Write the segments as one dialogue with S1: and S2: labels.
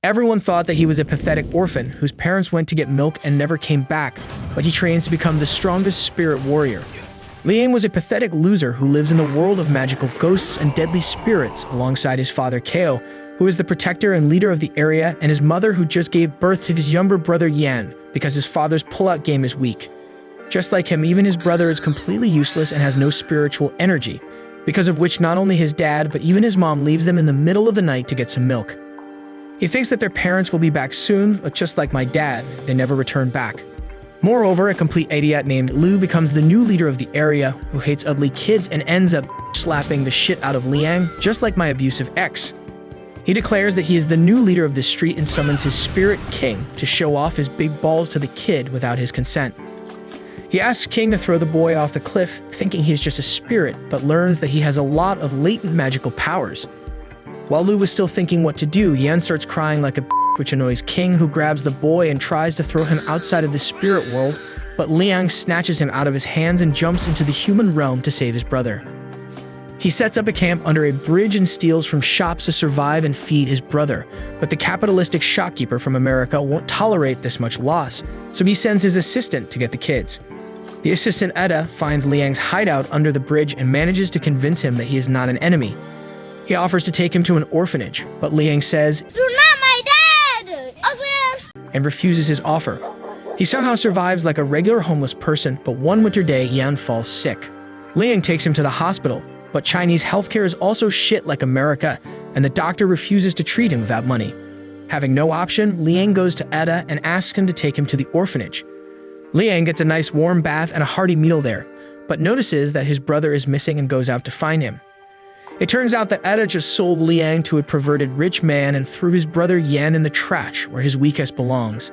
S1: Everyone thought that he was a pathetic orphan whose parents went to get milk and never came back, but he trains to become the strongest spirit warrior. Liang was a pathetic loser who lives in the world of magical ghosts and deadly spirits alongside his father Kao, who is the protector and leader of the area, and his mother who just gave birth to his younger brother Yan because his father's pull-out game is weak. Just like him, even his brother is completely useless and has no spiritual energy, because of which not only his dad but even his mom leaves them in the middle of the night to get some milk. He thinks that their parents will be back soon, but just like my dad, they never return back. Moreover, a complete idiot named Lu becomes the new leader of the area, who hates ugly kids and ends up slapping the shit out of Liang, just like my abusive ex. He declares that he is the new leader of the street and summons his spirit king to show off his big balls to the kid without his consent. He asks King to throw the boy off the cliff, thinking he's just a spirit, but learns that he has a lot of latent magical powers. While Lu was still thinking what to do, Yan starts crying like a which annoys King, who grabs the boy and tries to throw him outside of the spirit world, but Liang snatches him out of his hands and jumps into the human realm to save his brother. He sets up a camp under a bridge and steals from shops to survive and feed his brother, but the capitalistic shopkeeper from America won't tolerate this much loss, so he sends his assistant to get the kids. The assistant Eda finds Liang's hideout under the bridge and manages to convince him that he is not an enemy. He offers to take him to an orphanage, but Liang says,
S2: "You're not my dad! Ugliest!"
S1: and refuses his offer. He somehow survives like a regular homeless person, but one winter day, Yan falls sick. Liang takes him to the hospital, but Chinese healthcare is also shit like America, and the doctor refuses to treat him without money. Having no option, Liang goes to Eda and asks him to take him to the orphanage. Liang gets a nice warm bath and a hearty meal there, but notices that his brother is missing and goes out to find him. It turns out that Eda just sold Liang to a perverted rich man and threw his brother Yan in the trash where his weakest belongs.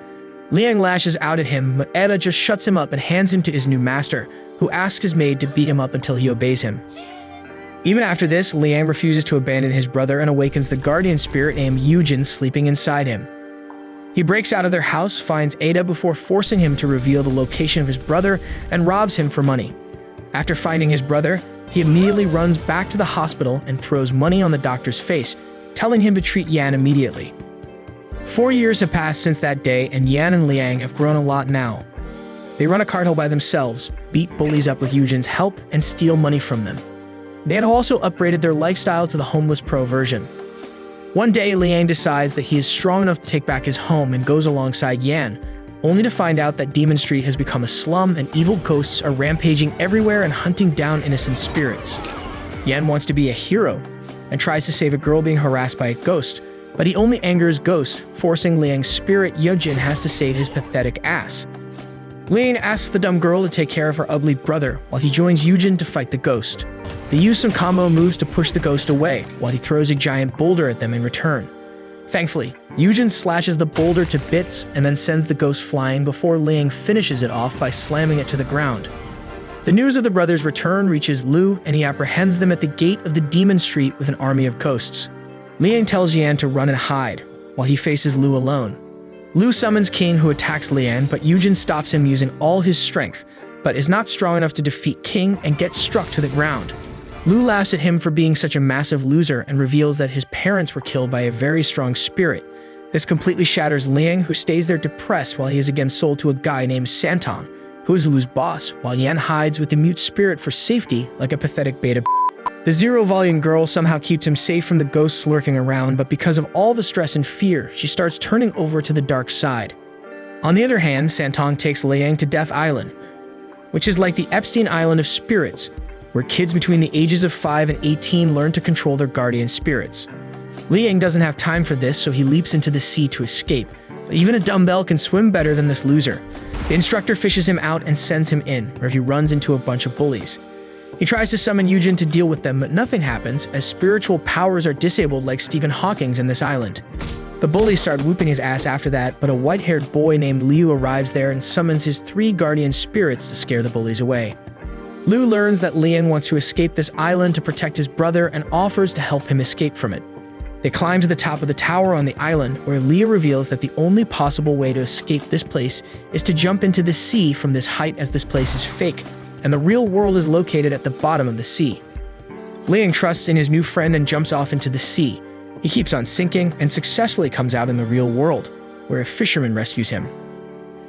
S1: Liang lashes out at him, but Eda just shuts him up and hands him to his new master, who asks his maid to beat him up until he obeys him. Even after this, Liang refuses to abandon his brother and awakens the guardian spirit named Yujin sleeping inside him. He breaks out of their house, finds Ada before forcing him to reveal the location of his brother and robs him for money. After finding his brother, he immediately runs back to the hospital and throws money on the doctor's face, telling him to treat Yan immediately. 4 years have passed since that day, and Yan and Liang have grown a lot now. They run a cartel by themselves, beat bullies up with Yujin's help, and steal money from them. They had also upgraded their lifestyle to the homeless pro version. One day, Liang decides that he is strong enough to take back his home and goes alongside Yan, only to find out that Demon Street has become a slum and evil ghosts are rampaging everywhere and hunting down innocent spirits. Yan wants to be a hero and tries to save a girl being harassed by a ghost, but he only angers Ghost, forcing Liang's spirit Yujin has to save his pathetic ass. Liang asks the dumb girl to take care of her ugly brother while he joins Yujin to fight the ghost. They use some combo moves to push the ghost away while he throws a giant boulder at them in return. Thankfully, Yujin slashes the boulder to bits and then sends the ghost flying before Liang finishes it off by slamming it to the ground. The news of the brothers' return reaches Lu, and he apprehends them at the gate of the Demon Street with an army of ghosts. Liang tells Yan to run and hide, while he faces Lu alone. Lu summons King, who attacks Liang, but Yujin stops him using all his strength, but is not strong enough to defeat King and gets struck to the ground. Lu laughs at him for being such a massive loser and reveals that his parents were killed by a very strong spirit. This completely shatters Liang, who stays there depressed while he is again sold to a guy named Santong, who is Lu's boss, while Yan hides with the mute spirit for safety like a pathetic beta. The zero-volume girl somehow keeps him safe from the ghosts lurking around, but because of all the stress and fear, she starts turning over to the dark side. On the other hand, Santong takes Liang to Death Island, which is like the Epstein Island of spirits, where kids between the ages of 5 and 18 learn to control their guardian spirits. Liang doesn't have time for this, so he leaps into the sea to escape, but even a dumbbell can swim better than this loser. The instructor fishes him out and sends him in, where he runs into a bunch of bullies. He tries to summon Yujin to deal with them, but nothing happens, as spiritual powers are disabled like Stephen Hawking's in this island. The bullies start whooping his ass after that, but a white-haired boy named Liu arrives there and summons his 3 guardian spirits to scare the bullies away. Liu learns that Liang wants to escape this island to protect his brother and offers to help him escape from it. They climb to the top of the tower on the island, where Liu reveals that the only possible way to escape this place is to jump into the sea from this height, as this place is fake, and the real world is located at the bottom of the sea. Liang trusts in his new friend and jumps off into the sea, He keeps on sinking and successfully comes out in the real world, where a fisherman rescues him.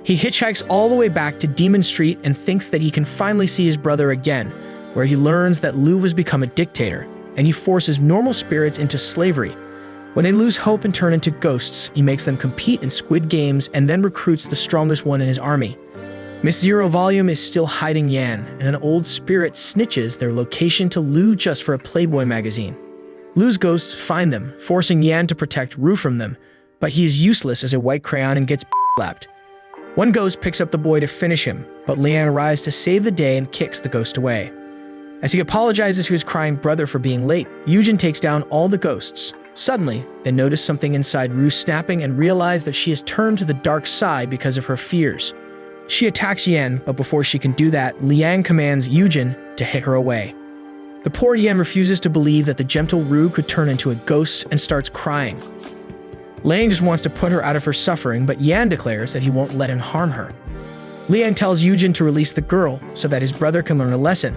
S1: He hitchhikes all the way back to Demon Street and thinks that he can finally see his brother again, where he learns that Lu has become a dictator, and he forces normal spirits into slavery. When they lose hope and turn into ghosts, he makes them compete in Squid Games and then recruits the strongest one in his army. Miss Zero Volume is still hiding Yan, and an old spirit snitches their location to Lu just for a Playboy magazine. Lu's ghosts find them, forcing Yan to protect Ru from them, but he is useless as a white crayon and gets slapped. One ghost picks up the boy to finish him, but Liang arrives to save the day and kicks the ghost away. As he apologizes to his crying brother for being late, Yujin takes down all the ghosts. Suddenly, they notice something inside Ru snapping and realize that she has turned to the dark side because of her fears. She attacks Yan, but before she can do that, Liang commands Yujin to hit her away. The poor Yan refuses to believe that the gentle Ru could turn into a ghost and starts crying. Liang just wants to put her out of her suffering, but Yan declares that he won't let him harm her. Liang tells Yujin to release the girl so that his brother can learn a lesson.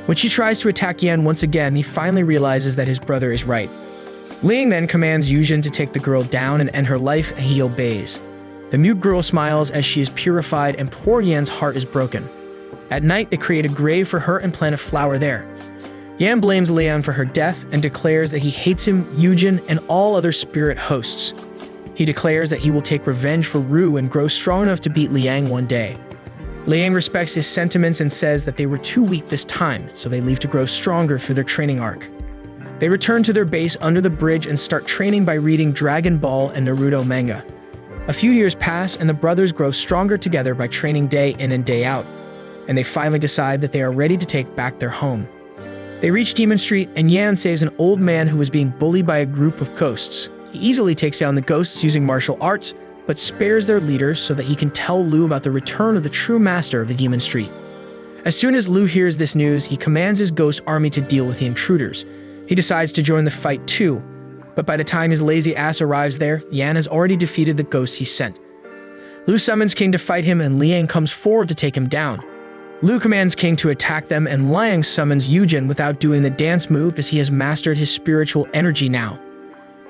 S1: When she tries to attack Yan once again, he finally realizes that his brother is right. Liang then commands Yujin to take the girl down and end her life, and he obeys. The mute girl smiles as she is purified, and poor Yan's heart is broken. At night, they create a grave for her and plant a flower there. Yan blames Liang for her death and declares that he hates him, Yujin, and all other spirit hosts. He declares that he will take revenge for Ru and grow strong enough to beat Liang one day. Liang respects his sentiments and says that they were too weak this time, so they leave to grow stronger through their training arc. They return to their base under the bridge and start training by reading Dragon Ball and Naruto manga. A few years pass and the brothers grow stronger together by training day in and day out, and they finally decide that they are ready to take back their home. They reach Demon Street and Yan saves an old man who was being bullied by a group of ghosts. He easily takes down the ghosts using martial arts, but spares their leaders so that he can tell Lu about the return of the true master of the Demon Street. As soon as Lu hears this news, he commands his ghost army to deal with the intruders. He decides to join the fight too, but by the time his lazy ass arrives there, Yan has already defeated the ghosts he sent. Lu summons King to fight him and Liang comes forward to take him down. Lu commands King to attack them and Liang summons Yujin without doing the dance move as he has mastered his spiritual energy now.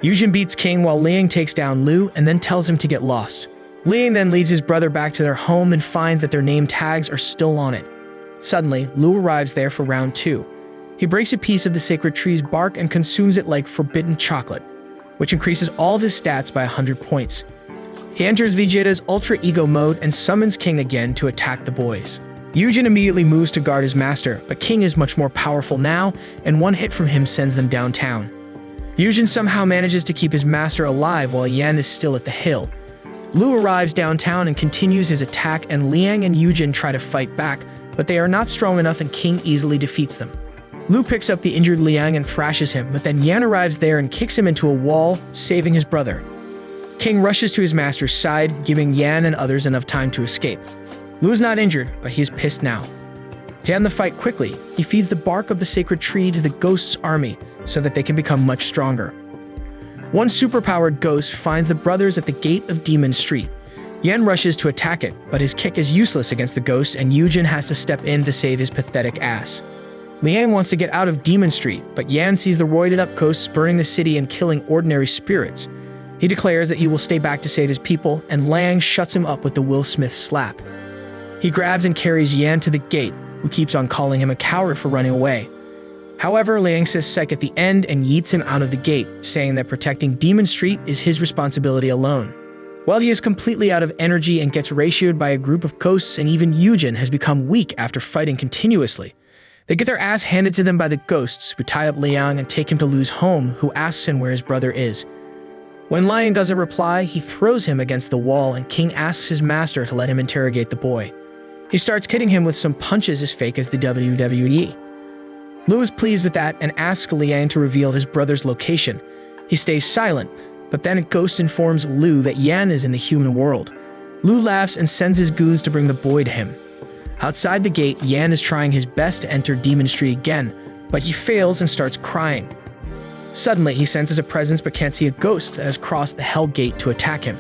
S1: Yujin beats King while Liang takes down Lu and then tells him to get lost. Liang then leads his brother back to their home and finds that their name tags are still on it. Suddenly, Lu arrives there for round 2. He breaks a piece of the sacred tree's bark and consumes it like forbidden chocolate, which increases all of his stats by 100 points. He enters Vegeta's Ultra Ego mode and summons King again to attack the boys. Yujin immediately moves to guard his master, but King is much more powerful now, and one hit from him sends them downtown. Yujin somehow manages to keep his master alive while Yan is still at the hill. Lu arrives downtown and continues his attack, and Liang and Yujin try to fight back, but they are not strong enough and King easily defeats them. Lu picks up the injured Liang and thrashes him, but then Yan arrives there and kicks him into a wall, saving his brother. King rushes to his master's side, giving Yan and others enough time to escape. Lu is not injured, but he is pissed now. To end the fight quickly, he feeds the bark of the sacred tree to the ghost's army so that they can become much stronger. One superpowered ghost finds the brothers at the gate of Demon Street. Yan rushes to attack it, but his kick is useless against the ghost and Yujin has to step in to save his pathetic ass. Liang wants to get out of Demon Street, but Yan sees the roided-up ghosts burning the city and killing ordinary spirits. He declares that he will stay back to save his people, and Liang shuts him up with the Will Smith slap. He grabs and carries Yan to the gate, who keeps on calling him a coward for running away. However, Liang says psych at the end and yeets him out of the gate, saying that protecting Demon Street is his responsibility alone. While he is completely out of energy and gets ratioed by a group of ghosts, and even Yujin has become weak after fighting continuously. They get their ass handed to them by the ghosts, who tie up Liang and take him to Lu's home, who asks him where his brother is. When Liang doesn't reply, he throws him against the wall and King asks his master to let him interrogate the boy. He starts kidding him with some punches as fake as the WWE. Lu is pleased with that and asks Liang to reveal his brother's location. He stays silent, but then a ghost informs Lu that Yan is in the human world. Lu laughs and sends his goons to bring the boy to him. Outside the gate, Yan is trying his best to enter Demon Street again, but he fails and starts crying. Suddenly, he senses a presence but can't see a ghost that has crossed the Hell Gate to attack him.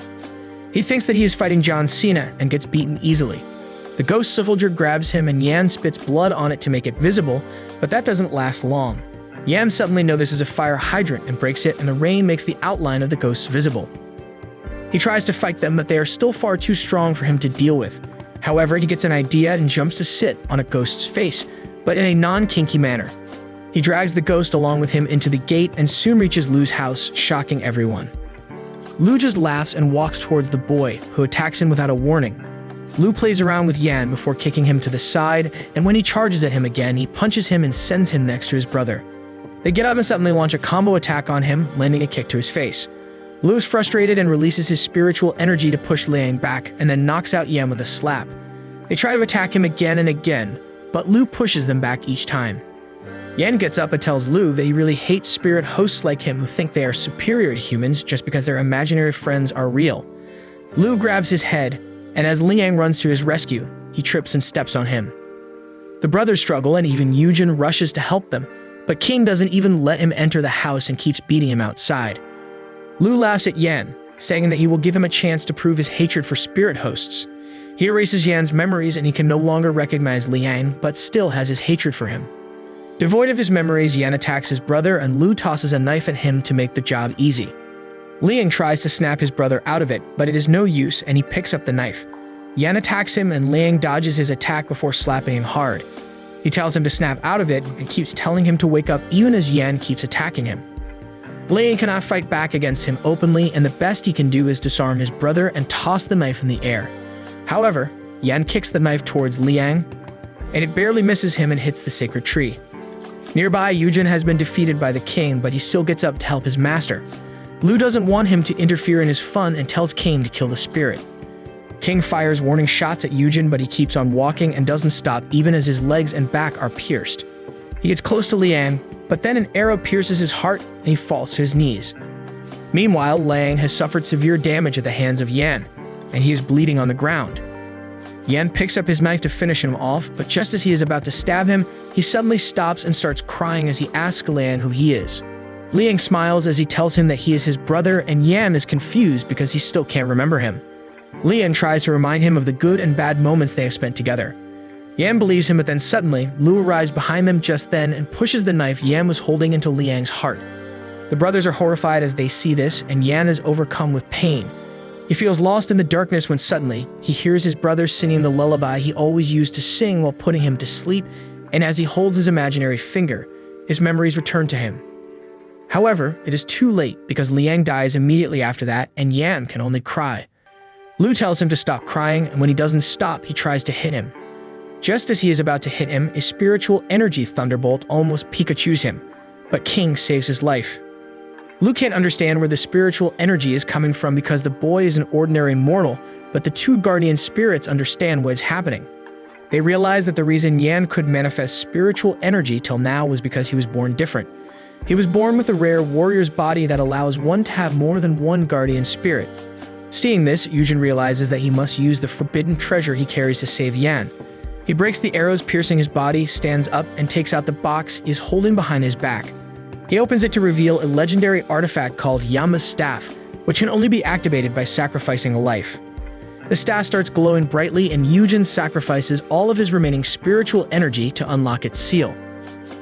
S1: He thinks that he is fighting John Cena and gets beaten easily. The ghost soldier grabs him and Yan spits blood on it to make it visible, but that doesn't last long. Yan suddenly notices a fire hydrant and breaks it, and the rain makes the outline of the ghosts visible. He tries to fight them, but they are still far too strong for him to deal with. However, he gets an idea and jumps to sit on a ghost's face, but in a non-kinky manner. He drags the ghost along with him into the gate and soon reaches Lu's house, shocking everyone. Lu just laughs and walks towards the boy, who attacks him without a warning. Lu plays around with Yan before kicking him to the side, and when he charges at him again, he punches him and sends him next to his brother. They get up and suddenly launch a combo attack on him, landing a kick to his face. Lu is frustrated and releases his spiritual energy to push Liang back, and then knocks out Yan with a slap. They try to attack him again and again, but Lu pushes them back each time. Yan gets up and tells Lu that he really hates spirit hosts like him who think they are superior to humans just because their imaginary friends are real. Lu grabs his head, and as Liang runs to his rescue, he trips and steps on him. The brothers struggle, and even Yujin rushes to help them, but King doesn't even let him enter the house and keeps beating him outside. Lu laughs at Yan, saying that he will give him a chance to prove his hatred for spirit hosts. He erases Yan's memories and he can no longer recognize Liang, but still has his hatred for him. Devoid of his memories, Yan attacks his brother and Lu tosses a knife at him to make the job easy. Liang tries to snap his brother out of it, but it is no use and he picks up the knife. Yan attacks him and Liang dodges his attack before slapping him hard. He tells him to snap out of it and keeps telling him to wake up even as Yan keeps attacking him. Liang cannot fight back against him openly, and the best he can do is disarm his brother and toss the knife in the air. However, Yan kicks the knife towards Liang, and it barely misses him and hits the sacred tree. Nearby, Yujin has been defeated by the king, but he still gets up to help his master. Lu doesn't want him to interfere in his fun and tells King to kill the spirit. King fires warning shots at Yujin, but he keeps on walking and doesn't stop even as his legs and back are pierced. He gets close to Liang, but then an arrow pierces his heart and he falls to his knees. Meanwhile, Liang has suffered severe damage at the hands of Yan, and he is bleeding on the ground. Yan picks up his knife to finish him off, but just as he is about to stab him, he suddenly stops and starts crying as he asks Liang who he is. Liang smiles as he tells him that he is his brother, and Yan is confused because he still can't remember him. Liang tries to remind him of the good and bad moments they have spent together. Yan believes him, but then suddenly, Lu arrives behind them just then and pushes the knife Yan was holding into Liang's heart. The brothers are horrified as they see this, and Yan is overcome with pain. He feels lost in the darkness when suddenly, he hears his brother singing the lullaby he always used to sing while putting him to sleep, and as he holds his imaginary finger, his memories return to him. However, it is too late because Liang dies immediately after that, and Yan can only cry. Lu tells him to stop crying, and when he doesn't stop, he tries to hit him. Just as he is about to hit him, a spiritual energy thunderbolt almost Pikachus him, but King saves his life. Lu can't understand where the spiritual energy is coming from because the boy is an ordinary mortal, but the two guardian spirits understand what is happening. They realize that the reason Yan could manifest spiritual energy till now was because he was born different. He was born with a rare warrior's body that allows one to have more than one guardian spirit. Seeing this, Yujin realizes that he must use the forbidden treasure he carries to save Yan. He breaks the arrows piercing his body, stands up, and takes out the box he is holding behind his back. He opens it to reveal a legendary artifact called Yama's Staff, which can only be activated by sacrificing a life. The staff starts glowing brightly, and Yujin sacrifices all of his remaining spiritual energy to unlock its seal.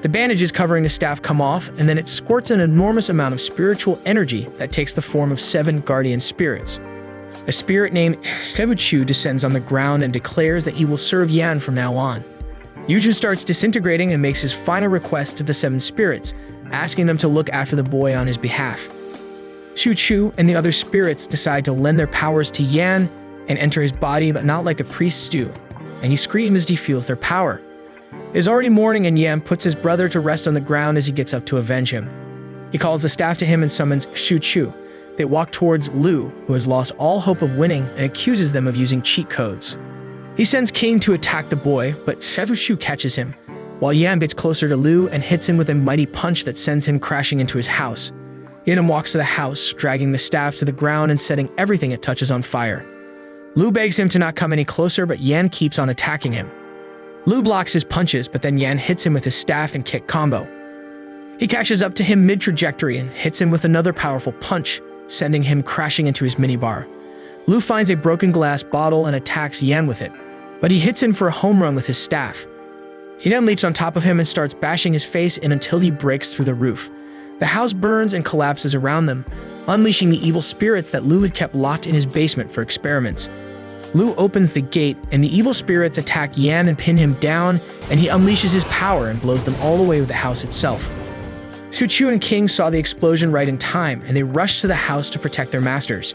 S1: The bandages covering the staff come off, and then it squirts an enormous amount of spiritual energy that takes the form of 7 guardian spirits. A spirit named Shevuchu descends on the ground and declares that he will serve Yan from now on. Yujin starts disintegrating and makes his final request to the 7 spirits, asking them to look after the boy on his behalf. Shu and the other spirits decide to lend their powers to Yan and enter his body, but not like the priests do, and he screams as he feels their power. It is already morning, and Yan puts his brother to rest on the ground as he gets up to avenge him. He calls the staff to him and summons Shu. They walk towards Lu, who has lost all hope of winning, and accuses them of using cheat codes. He sends King to attack the boy, but Shevuchu catches him, while Yan gets closer to Lu and hits him with a mighty punch that sends him crashing into his house. He then walks to the house, dragging the staff to the ground and setting everything it touches on fire. Lu begs him to not come any closer, but Yan keeps on attacking him. Lu blocks his punches, but then Yan hits him with his staff and kick combo. He catches up to him mid-trajectory and hits him with another powerful punch, sending him crashing into his minibar. Lu finds a broken glass bottle and attacks Yan with it, but he hits him for a home run with his staff. He then leaps on top of him and starts bashing his face in until he breaks through the roof. The house burns and collapses around them, unleashing the evil spirits that Lu had kept locked in his basement for experiments. Lu opens the gate, and the evil spirits attack Yan and pin him down, and he unleashes his power and blows them all away with the house itself. Su Chu and King saw the explosion right in time, and they rushed to the house to protect their masters.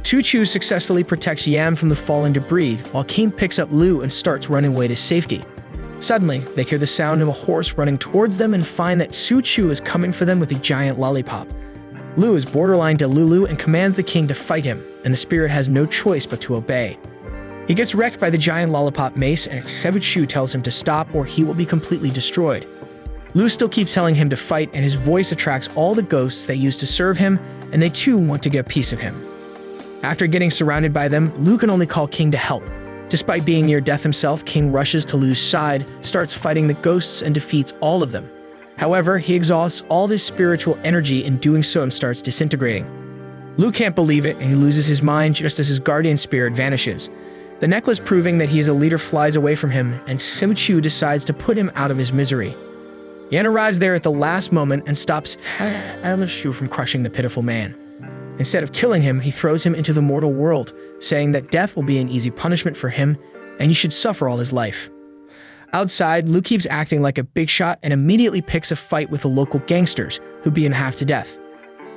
S1: Su Chu successfully protects Yan from the fallen debris, while King picks up Lu and starts running away to safety. Suddenly, they hear the sound of a horse running towards them and find that Su Chu is coming for them with a giant lollipop. Lu is borderline Delulu and commands the king to fight him, and the spirit has no choice but to obey. He gets wrecked by the giant lollipop mace, and Su Chu tells him to stop or he will be completely destroyed. Lu still keeps telling him to fight, and his voice attracts all the ghosts that used to serve him, and they too want to get a piece of him. After getting surrounded by them, Lu can only call King to help. Despite being near death himself, King rushes to Lu's side, starts fighting the ghosts, and defeats all of them. However, he exhausts all this spiritual energy in doing so and starts disintegrating. Lu can't believe it, and he loses his mind just as his guardian spirit vanishes. The necklace proving that he is a leader flies away from him, and Su Chu decides to put him out of his misery. Yan arrives there at the last moment and stops Shu from crushing the pitiful man. Instead of killing him, he throws him into the mortal world, saying that death will be an easy punishment for him, and he should suffer all his life. Outside, Lu keeps acting like a big shot and immediately picks a fight with the local gangsters, who beat him half to death.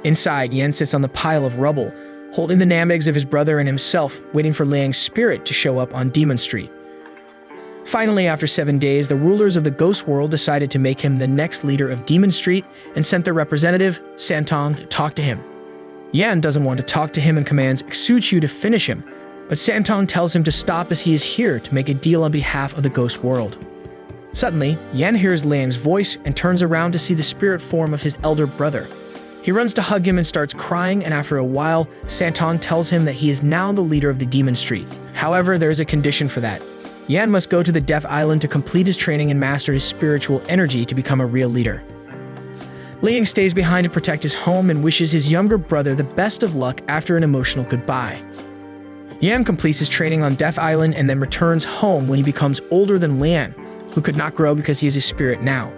S1: Inside, Yan sits on the pile of rubble, holding the namigs of his brother and himself, waiting for Liang's spirit to show up on Demon Street. Finally, after 7 days, the rulers of the ghost world decided to make him the next leader of Demon Street and sent their representative, Santong, to talk to him. Yan doesn't want to talk to him and commands Su Chu to finish him, but Santong tells him to stop as he is here to make a deal on behalf of the ghost world. Suddenly, Yan hears Liang's voice and turns around to see the spirit form of his elder brother. He runs to hug him and starts crying, and after a while, Santong tells him that he is now the leader of the Demon Street. However, there is a condition for that. Yan must go to the Death Island to complete his training and master his spiritual energy to become a real leader. Liang stays behind to protect his home and wishes his younger brother the best of luck after an emotional goodbye. Yan completes his training on Death Island and then returns home when he becomes older than Liang, who could not grow because he is a spirit now.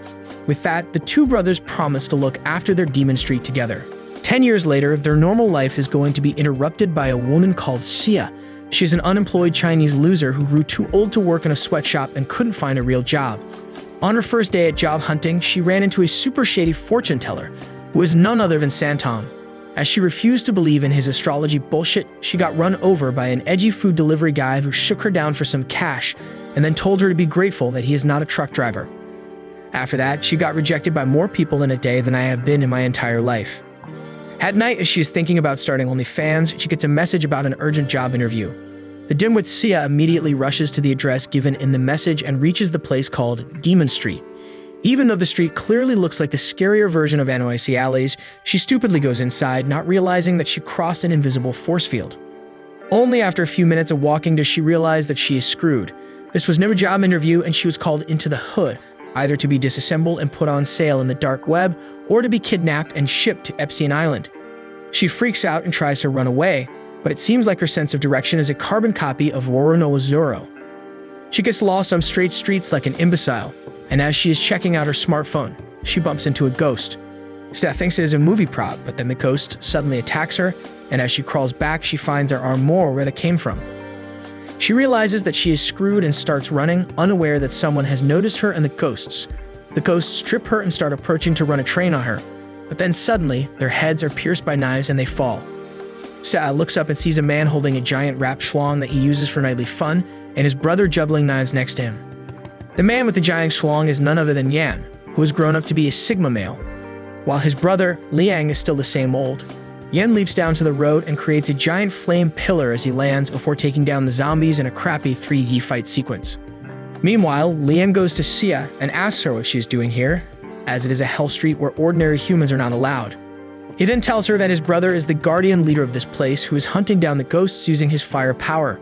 S1: With that, the two brothers promise to look after their Demon Street together. 10 years later, their normal life is going to be interrupted by a woman called Xia. She is an unemployed Chinese loser who grew too old to work in a sweatshop and couldn't find a real job. On her first day at job hunting, she ran into a super shady fortune teller, who is none other than Santong. As she refused to believe in his astrology bullshit, she got run over by an edgy food delivery guy who shook her down for some cash and then told her to be grateful that he is not a truck driver. After that, she got rejected by more people in a day than I have been in my entire life. At night, as she is thinking about starting OnlyFans, she gets a message about an urgent job interview. The dimwit Xia immediately rushes to the address given in the message and reaches the place called Demon Street. Even though the street clearly looks like the scarier version of NYC alleys, she stupidly goes inside, not realizing that she crossed an invisible force field. Only after a few minutes of walking does she realize that she is screwed. This was no job interview and she was called into the hood, either to be disassembled and put on sale in the dark web, or to be kidnapped and shipped to Epstein Island. She freaks out and tries to run away, but it seems like her sense of direction is a carbon copy of Roronoa Zoro. She gets lost on straight streets like an imbecile, and as she is checking out her smartphone, she bumps into a ghost. Steph thinks it is a movie prop, but then the ghost suddenly attacks her, and as she crawls back, she finds there are more where they came from. She realizes that she is screwed and starts running, unaware that someone has noticed her and the ghosts. The ghosts trip her and start approaching to run a train on her, but then suddenly, their heads are pierced by knives and they fall. Sa looks up and sees a man holding a giant wrapped schlong that he uses for nightly fun, and his brother juggling knives next to him. The man with the giant schlong is none other than Yan, who has grown up to be a Sigma male, while his brother, Liang, is still the same old. Yan leaps down to the road and creates a giant flame pillar as he lands before taking down the zombies in a crappy 3D fight sequence. Meanwhile, Liang goes to Xia and asks her what she is doing here, as it is a hell street where ordinary humans are not allowed. He then tells her that his brother is the guardian leader of this place who is hunting down the ghosts using his fire power.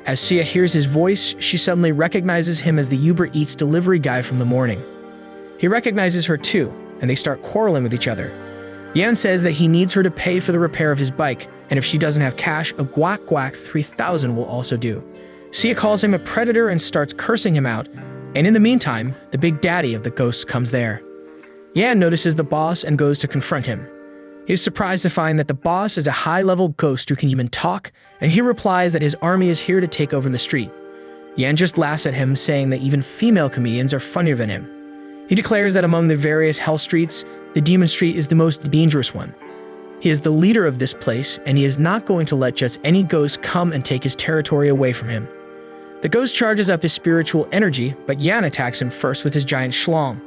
S1: As Xia hears his voice, she suddenly recognizes him as the Uber Eats delivery guy from the morning. He recognizes her too, and they start quarreling with each other. Yan says that he needs her to pay for the repair of his bike, and if she doesn't have cash, a guac 3000 will also do. Xia calls him a predator and starts cursing him out, And in the meantime, the big daddy of the ghosts comes there. Yan notices the boss and goes to confront him. He is surprised to find that the boss is a high-level ghost who can even talk, and he replies that his army is here to take over the street. Yan just laughs at him, saying that even female comedians are funnier than him. He declares that among the various hell streets, the Demon Street is the most dangerous one. He is the leader of this place, and he is not going to let just any ghost come and take his territory away from him. The ghost charges up his spiritual energy, but Yan attacks him first with his giant schlong.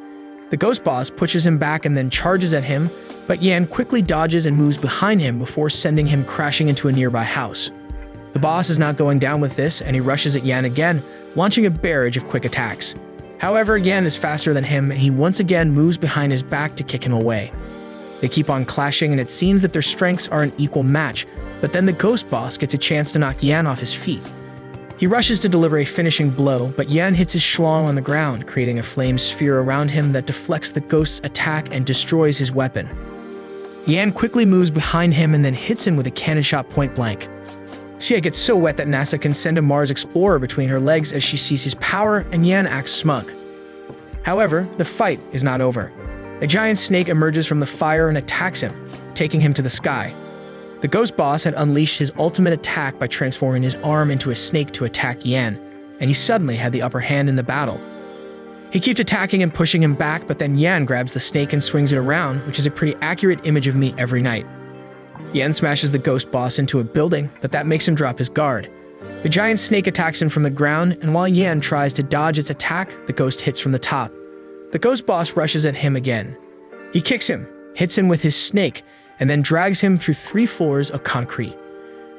S1: The ghost boss pushes him back and then charges at him, but Yan quickly dodges and moves behind him before sending him crashing into a nearby house. The boss is not going down with this, and he rushes at Yan again, launching a barrage of quick attacks. However, Yan is faster than him, and he once again moves behind his back to kick him away. They keep on clashing, and it seems that their strengths are an equal match, but then the ghost boss gets a chance to knock Yan off his feet. He rushes to deliver a finishing blow, but Yan hits his schlong on the ground, creating a flame sphere around him that deflects the ghost's attack and destroys his weapon. Yan quickly moves behind him and then hits him with a cannon shot point blank. Xia gets so wet that NASA can send a Mars explorer between her legs as she sees his power, and Yan acts smug. However, the fight is not over. A giant snake emerges from the fire and attacks him, taking him to the sky. The ghost boss had unleashed his ultimate attack by transforming his arm into a snake to attack Yan, and he suddenly had the upper hand in the battle. He keeps attacking and pushing him back, but then Yan grabs the snake and swings it around, which is a pretty accurate image of me every night. Yan smashes the ghost boss into a building, but that makes him drop his guard. The giant snake attacks him from the ground, and while Yan tries to dodge its attack, the ghost hits from the top. The ghost boss rushes at him again. He kicks him, hits him with his snake, and then drags him through 3 floors of concrete.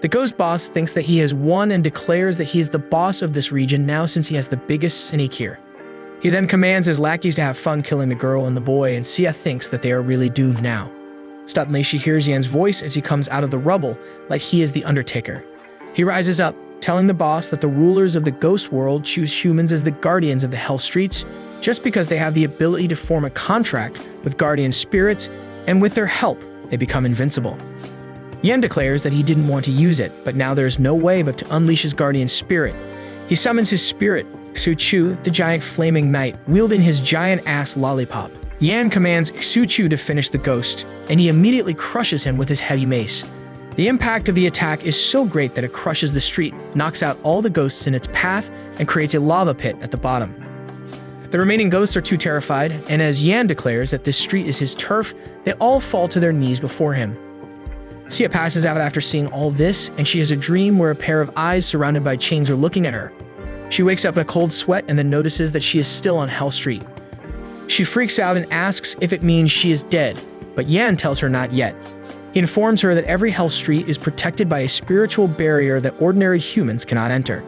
S1: The ghost boss thinks that he has won and declares that he is the boss of this region now since he has the biggest snake here. He then commands his lackeys to have fun killing the girl and the boy, and Xia thinks that they are really doomed now. Suddenly, she hears Yan's voice as he comes out of the rubble, like he is the Undertaker. He rises up, telling the boss that the rulers of the ghost world choose humans as the guardians of the hell streets, just because they have the ability to form a contract with guardian spirits, and with their help, they become invincible. Yan declares that he didn't want to use it, but now there is no way but to unleash his guardian spirit. He summons his spirit, Su Chu, the giant flaming knight, wielding his giant-ass lollipop. Yan commands Su Chu to finish the ghost, and he immediately crushes him with his heavy mace. The impact of the attack is so great that it crushes the street, knocks out all the ghosts in its path, and creates a lava pit at the bottom. The remaining ghosts are too terrified, and as Yan declares that this street is his turf, they all fall to their knees before him. Xia passes out after seeing all this, and she has a dream where a pair of eyes surrounded by chains are looking at her. She wakes up in a cold sweat and then notices that she is still on Hell Street. She freaks out and asks if it means she is dead, but Yan tells her not yet. He informs her that every Hell Street is protected by a spiritual barrier that ordinary humans cannot enter.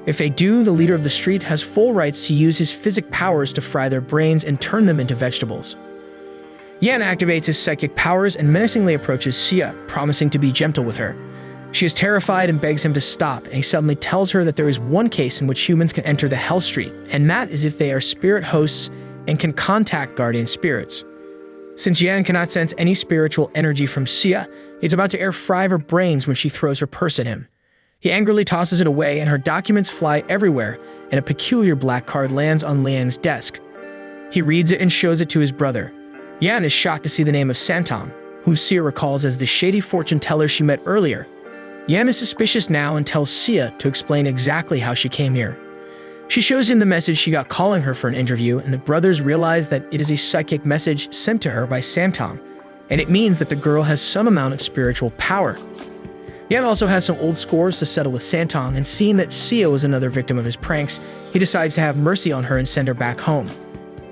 S1: If they do, the leader of the street has full rights to use his physic powers to fry their brains and turn them into vegetables. Yan activates his psychic powers and menacingly approaches Xia, promising to be gentle with her. She is terrified and begs him to stop, and he suddenly tells her that there is one case in which humans can enter the Hell Street, and that is if they are spirit hosts and can contact guardian spirits. Since Yan cannot sense any spiritual energy from Xia, he's about to air fry her brains when she throws her purse at him. He angrily tosses it away, and her documents fly everywhere, and a peculiar black card lands on Liang's desk. He reads it and shows it to his brother. Yan is shocked to see the name of Santong, who Xia recalls as the shady fortune teller she met earlier. Yan is suspicious now and tells Xia to explain exactly how she came here. She shows him the message she got calling her for an interview, and the brothers realize that it is a psychic message sent to her by Santong, and it means that the girl has some amount of spiritual power. Yan also has some old scores to settle with Santong, and seeing that Xia was another victim of his pranks, he decides to have mercy on her and send her back home.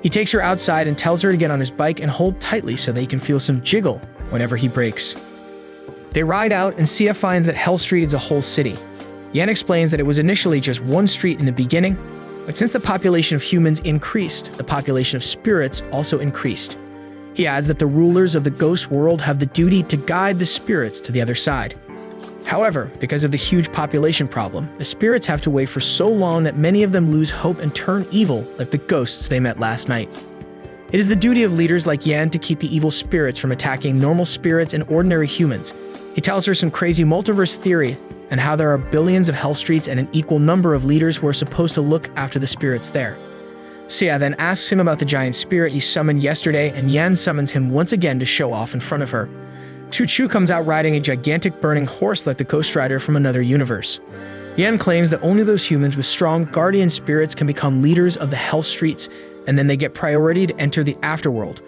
S1: He takes her outside and tells her to get on his bike and hold tightly so they can feel some jiggle whenever he brakes. They ride out, and Xia finds that Hell Street is a whole city. Yan explains that it was initially just one street in the beginning, but since the population of humans increased, the population of spirits also increased. He adds that the rulers of the ghost world have the duty to guide the spirits to the other side. However, because of the huge population problem, the spirits have to wait for so long that many of them lose hope and turn evil like the ghosts they met last night. It is the duty of leaders like Yan to keep the evil spirits from attacking normal spirits and ordinary humans. He tells her some crazy multiverse theory and how there are billions of Hell Streets and an equal number of leaders who are supposed to look after the spirits there. Xia then asks him about the giant spirit he summoned yesterday, and Yan summons him once again to show off in front of her. Chu comes out riding a gigantic burning horse like the Ghost Rider from another universe. Yan claims that only those humans with strong guardian spirits can become leaders of the Hell Streets, and then they get priority to enter the afterworld,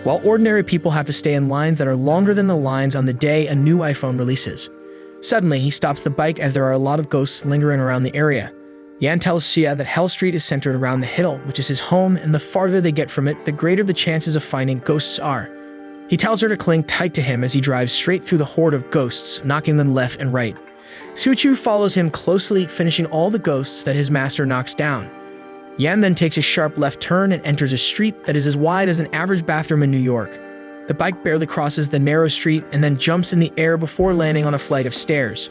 S1: while ordinary people have to stay in lines that are longer than the lines on the day a new iPhone releases. Suddenly, he stops the bike as there are a lot of ghosts lingering around the area. Yan tells Xia that Hell Street is centered around the hill, which is his home, and the farther they get from it, the greater the chances of finding ghosts are. He tells her to cling tight to him as he drives straight through the horde of ghosts, knocking them left and right. Chu follows him closely, finishing all the ghosts that his master knocks down. Yan then takes a sharp left turn and enters a street that is as wide as an average bathroom in New York. The bike barely crosses the narrow street and then jumps in the air before landing on a flight of stairs.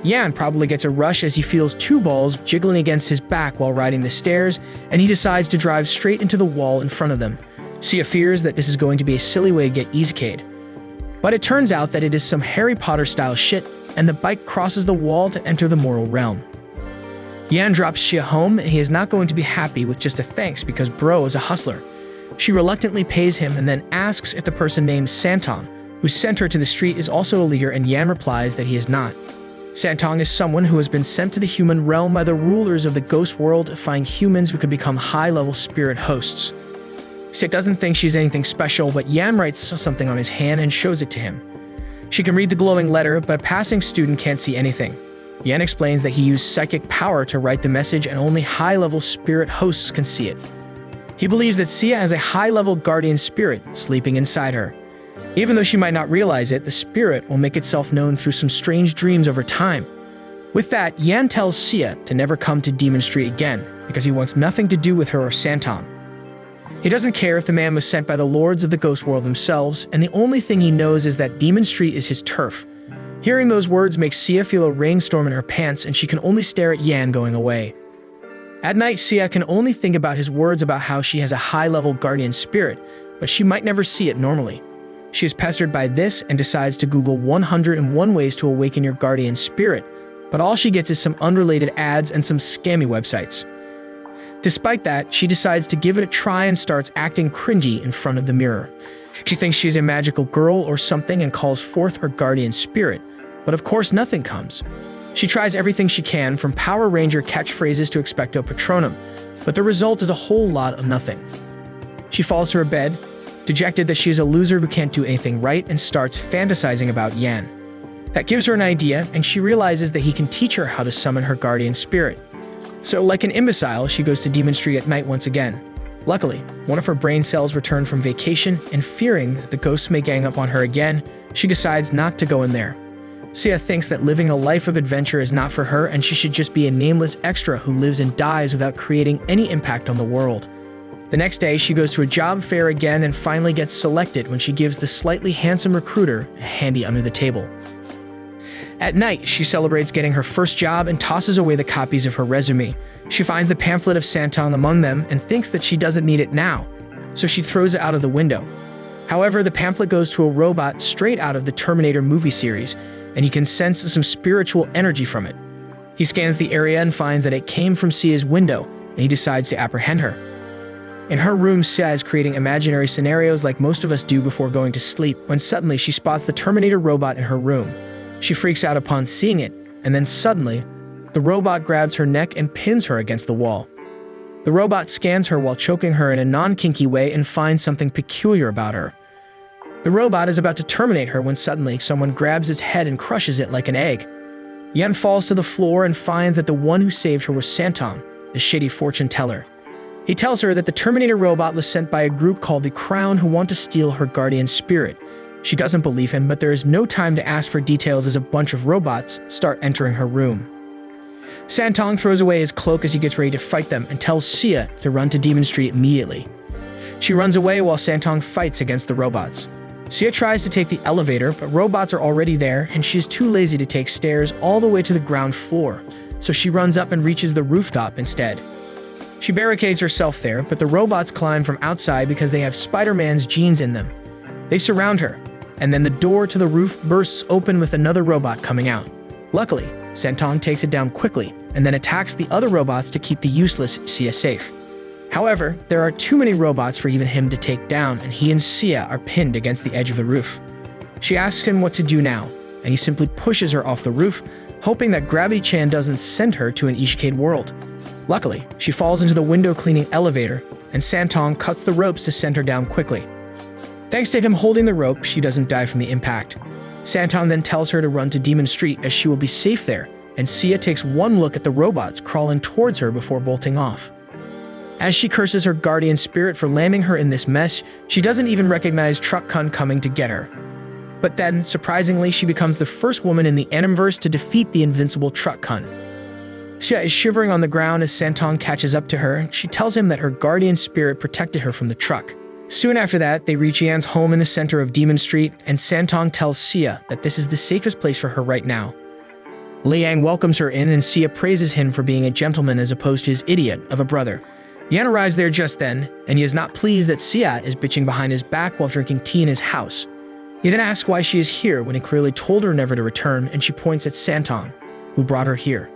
S1: Yan probably gets a rush as he feels two balls jiggling against his back while riding the stairs, and he decides to drive straight into the wall in front of them. Xia fears that this is going to be a silly way to get easy-cade. But it turns out that it is some Harry Potter-style shit, and the bike crosses the wall to enter the mortal realm. Yan drops Xia home, and he is not going to be happy with just a thanks because bro is a hustler. She reluctantly pays him and then asks if the person named Santong, who sent her to the street, is also a leader, and Yan replies that he is not. Santong is someone who has been sent to the human realm by the rulers of the ghost world to find humans who can become high-level spirit hosts. Xia doesn't think she's anything special, but Yan writes something on his hand and shows it to him. She can read the glowing letter, but a passing student can't see anything. Yan explains that he used psychic power to write the message and only high-level spirit hosts can see it. He believes that Xia has a high-level guardian spirit sleeping inside her. Even though she might not realize it, the spirit will make itself known through some strange dreams over time. With that, Yan tells Xia to never come to Demon Street again, because he wants nothing to do with her or Santong. He doesn't care if the man was sent by the lords of the ghost world themselves, and the only thing he knows is that Demon Street is his turf. Hearing those words makes Xia feel a rainstorm in her pants, and she can only stare at Yan going away. At night, Xia can only think about his words about how she has a high-level guardian spirit, but she might never see it normally. She is pestered by this and decides to Google 101 ways to awaken your guardian spirit, but all she gets is some unrelated ads and some scammy websites. Despite that, she decides to give it a try and starts acting cringy in front of the mirror. She thinks she's a magical girl or something and calls forth her guardian spirit, but of course nothing comes. She tries everything she can, from Power Ranger catchphrases to Expecto Patronum, but the result is a whole lot of nothing. She falls to her bed, dejected that she is a loser who can't do anything right, and starts fantasizing about Yan. That gives her an idea, and she realizes that he can teach her how to summon her guardian spirit. So, like an imbecile, she goes to Demon Street at night once again. Luckily, one of her brain cells returned from vacation, and fearing that the ghosts may gang up on her again, she decides not to go in there. Xia thinks that living a life of adventure is not for her, and she should just be a nameless extra who lives and dies without creating any impact on the world. The next day, she goes to a job fair again and finally gets selected when she gives the slightly handsome recruiter a handy under the table. At night, she celebrates getting her first job and tosses away the copies of her resume. She finds the pamphlet of Santong among them and thinks that she doesn't need it now, so she throws it out of the window. However, the pamphlet goes to a robot straight out of the Terminator movie series, and he can sense some spiritual energy from it. He scans the area and finds that it came from Xia's window, and he decides to apprehend her. In her room, Xia is creating imaginary scenarios like most of us do before going to sleep, when suddenly she spots the Terminator robot in her room. She freaks out upon seeing it, and then suddenly, the robot grabs her neck and pins her against the wall. The robot scans her while choking her in a non-kinky way and finds something peculiar about her. The robot is about to terminate her when suddenly someone grabs its head and crushes it like an egg. Yan falls to the floor and finds that the one who saved her was Santong, the shady fortune teller. He tells her that the Terminator robot was sent by a group called the Crown who want to steal her guardian spirit. She doesn't believe him, but there is no time to ask for details as a bunch of robots start entering her room. Santong throws away his cloak as he gets ready to fight them and tells Xia to run to Demon Street immediately. She runs away while Santong fights against the robots. Xia tries to take the elevator, but robots are already there and she is too lazy to take stairs all the way to the ground floor, so she runs up and reaches the rooftop instead. She barricades herself there, but the robots climb from outside because they have Spider-Man's genes in them. They surround her, and then the door to the roof bursts open with another robot coming out. Luckily, Santong takes it down quickly and then attacks the other robots to keep the useless Xia safe. However, there are too many robots for even him to take down, and he and Sia are pinned against the edge of the roof. She asks him what to do now, and he simply pushes her off the roof, hoping that Gravity Chan doesn't send her to an Ishikade world. Luckily, she falls into the window-cleaning elevator, and Santong cuts the ropes to send her down quickly. Thanks to him holding the rope, she doesn't die from the impact. Santong then tells her to run to Demon Street as she will be safe there, and Sia takes one look at the robots crawling towards her before bolting off. As she curses her guardian spirit for landing her in this mess, she doesn't even recognize Truck Kun coming to get her. But then, surprisingly, she becomes the first woman in the Animverse to defeat the invincible Truck Kun. Sia is shivering on the ground as Santong catches up to her. She tells him that her guardian spirit protected her from the truck. Soon after that, they reach Yan's home in the center of Demon Street, and Santong tells Sia that this is the safest place for her right now. Liang welcomes her in, and Sia praises him for being a gentleman as opposed to his idiot of a brother. Yan arrives there just then, and he is not pleased that Sia is bitching behind his back while drinking tea in his house. He then asks why she is here when he clearly told her never to return, and she points at Santong, who brought her here.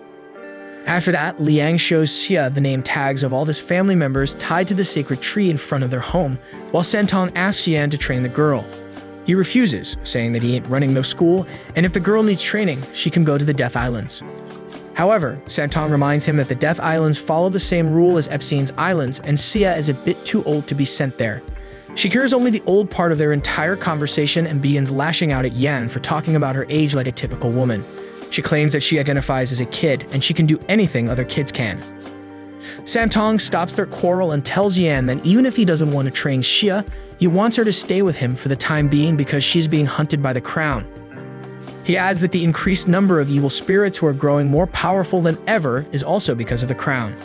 S1: After that, Liang shows Sia the name tags of all his family members tied to the sacred tree in front of their home, while Santong asks Yan to train the girl. He refuses, saying that he ain't running no school, and if the girl needs training, she can go to the Death Islands. However, Santong reminds him that the Death Islands follow the same rule as Epstein's Islands, and Sia is a bit too old to be sent there. She hears only the old part of their entire conversation and begins lashing out at Yan for talking about her age like a typical woman. She claims that she identifies as a kid, and she can do anything other kids can. Santong stops their quarrel and tells Yan that even if he doesn't want to train Sia, he wants her to stay with him for the time being because she's being hunted by the crown. He adds that the increased number of evil spirits who are growing more powerful than ever is also because of the crown.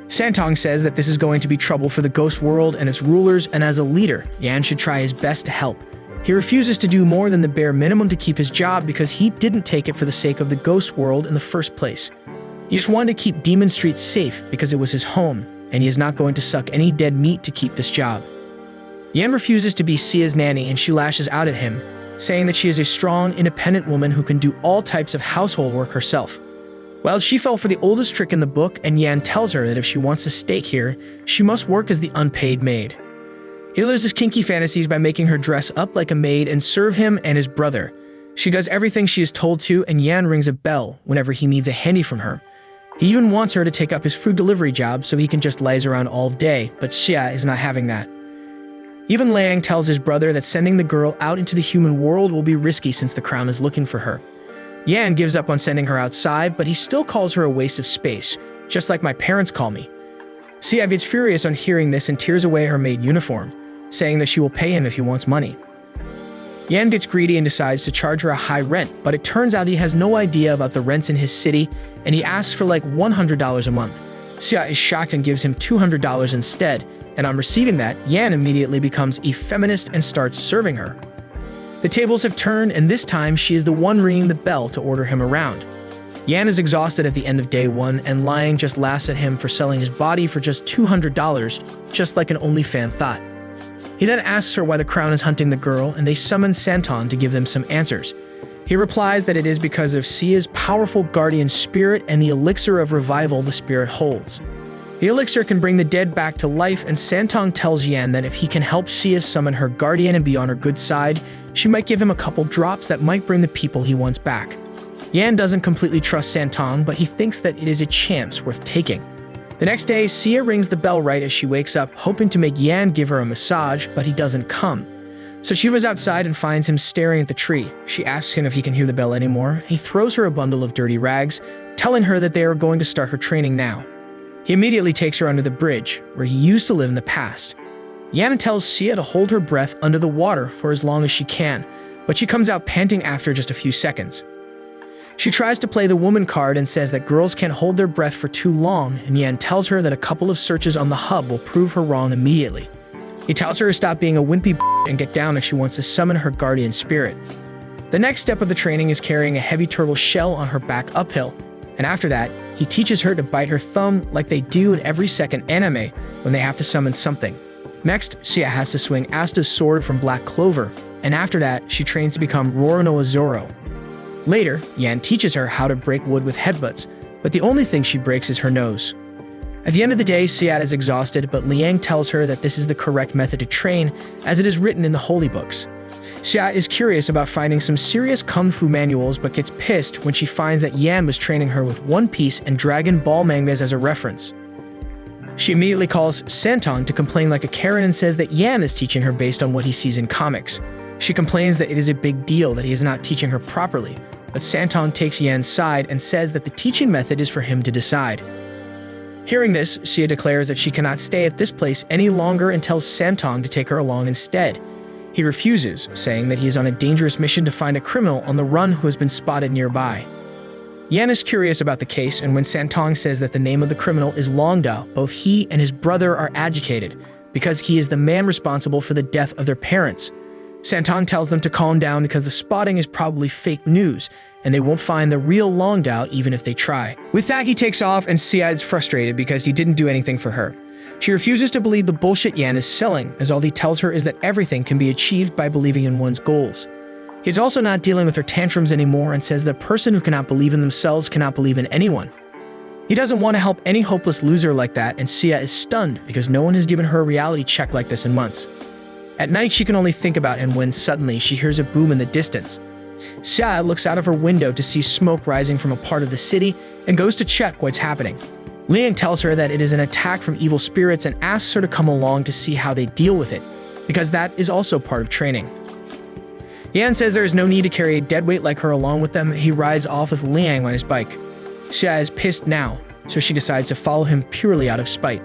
S1: Santong says that this is going to be trouble for the ghost world and its rulers, and as a leader, Yan should try his best to help. He refuses to do more than the bare minimum to keep his job because he didn't take it for the sake of the ghost world in the first place. He just wanted to keep Demon Street safe because it was his home, and he is not going to suck any dead meat to keep this job. Yan refuses to be Sia's nanny, and she lashes out at him, saying that she is a strong, independent woman who can do all types of household work herself. Well, she fell for the oldest trick in the book, and Yan tells her that if she wants to stay here, she must work as the unpaid maid. He lives his kinky fantasies by making her dress up like a maid and serve him and his brother. She does everything she is told to, and Yan rings a bell whenever he needs a handy from her. He even wants her to take up his food delivery job so he can just laze around all day, but Xia is not having that. Even Liang tells his brother that sending the girl out into the human world will be risky since the crown is looking for her. Yan gives up on sending her outside, but he still calls her a waste of space, just like my parents call me. Xia gets furious on hearing this and tears away her maid uniform, saying that she will pay him if he wants money. Yan gets greedy and decides to charge her a high rent, but it turns out he has no idea about the rents in his city, and he asks for like $100 a month. Xia is shocked and gives him $200 instead, and on receiving that, Yan immediately becomes a feminist and starts serving her. The tables have turned, and this time she is the one ringing the bell to order him around. Yan is exhausted at the end of day one, and Liang just laughs at him for selling his body for just $200, just like an OnlyFan thought. He then asks her why the crown is hunting the girl, and they summon Santon to give them some answers. He replies that it is because of Sia's powerful guardian spirit and the elixir of revival the spirit holds. The elixir can bring the dead back to life, and Santong tells Yan that if he can help Sia summon her guardian and be on her good side, she might give him a couple drops that might bring the people he wants back. Yan doesn't completely trust Santong, but he thinks that it is a chance worth taking. The next day, Sia rings the bell right as she wakes up, hoping to make Yan give her a massage, but he doesn't come. So she was outside and finds him staring at the tree. She asks him if he can hear the bell anymore. He throws her a bundle of dirty rags, telling her that they are going to start her training now. He immediately takes her under the bridge, where he used to live in the past. Yan tells Sia to hold her breath under the water for as long as she can, but she comes out panting after just a few seconds. She tries to play the woman card and says that girls can't hold their breath for too long, and Yan tells her that a couple of searches on the hub will prove her wrong immediately. He tells her to stop being a wimpy and get down if she wants to summon her guardian spirit. The next step of the training is carrying a heavy turtle shell on her back uphill, and after that, he teaches her to bite her thumb like they do in every second anime when they have to summon something. Next, Sia has to swing Asta's sword from Black Clover, and after that, she trains to become Roronoa Zoro. Later, Yan teaches her how to break wood with headbutts, but the only thing she breaks is her nose. At the end of the day, Xia is exhausted, but Liang tells her that this is the correct method to train, as it is written in the holy books. Xia is curious about finding some serious kung fu manuals, but gets pissed when she finds that Yan was training her with One Piece and Dragon Ball mangas as a reference. She immediately calls Santong to complain like a Karen and says that Yan is teaching her based on what he sees in comics. She complains that it is a big deal that he is not teaching her properly, but Santong takes Yan's side and says that the teaching method is for him to decide. Hearing this, Xia declares that she cannot stay at this place any longer and tells Santong to take her along instead. He refuses, saying that he is on a dangerous mission to find a criminal on the run who has been spotted nearby. Yan is curious about the case, and when Santong says that the name of the criminal is Long Dao, both he and his brother are agitated, because he is the man responsible for the death of their parents. Santong tells them to calm down because the spotting is probably fake news, and they won't find the real Long Dao even if they try. With that, he takes off, and Xia is frustrated because he didn't do anything for her. She refuses to believe the bullshit Yan is selling, as all he tells her is that everything can be achieved by believing in one's goals. He's also not dealing with her tantrums anymore and says that a person who cannot believe in themselves cannot believe in anyone. He doesn't want to help any hopeless loser like that, and Xia is stunned because no one has given her a reality check like this in months. At night, she can only think about him when suddenly she hears a boom in the distance. Xia looks out of her window to see smoke rising from a part of the city and goes to check what's happening. Liang tells her that it is an attack from evil spirits and asks her to come along to see how they deal with it, because that is also part of training. Yan says there is no need to carry a deadweight like her along with them. He rides off with Liang on his bike. Xia is pissed now, so she decides to follow him purely out of spite.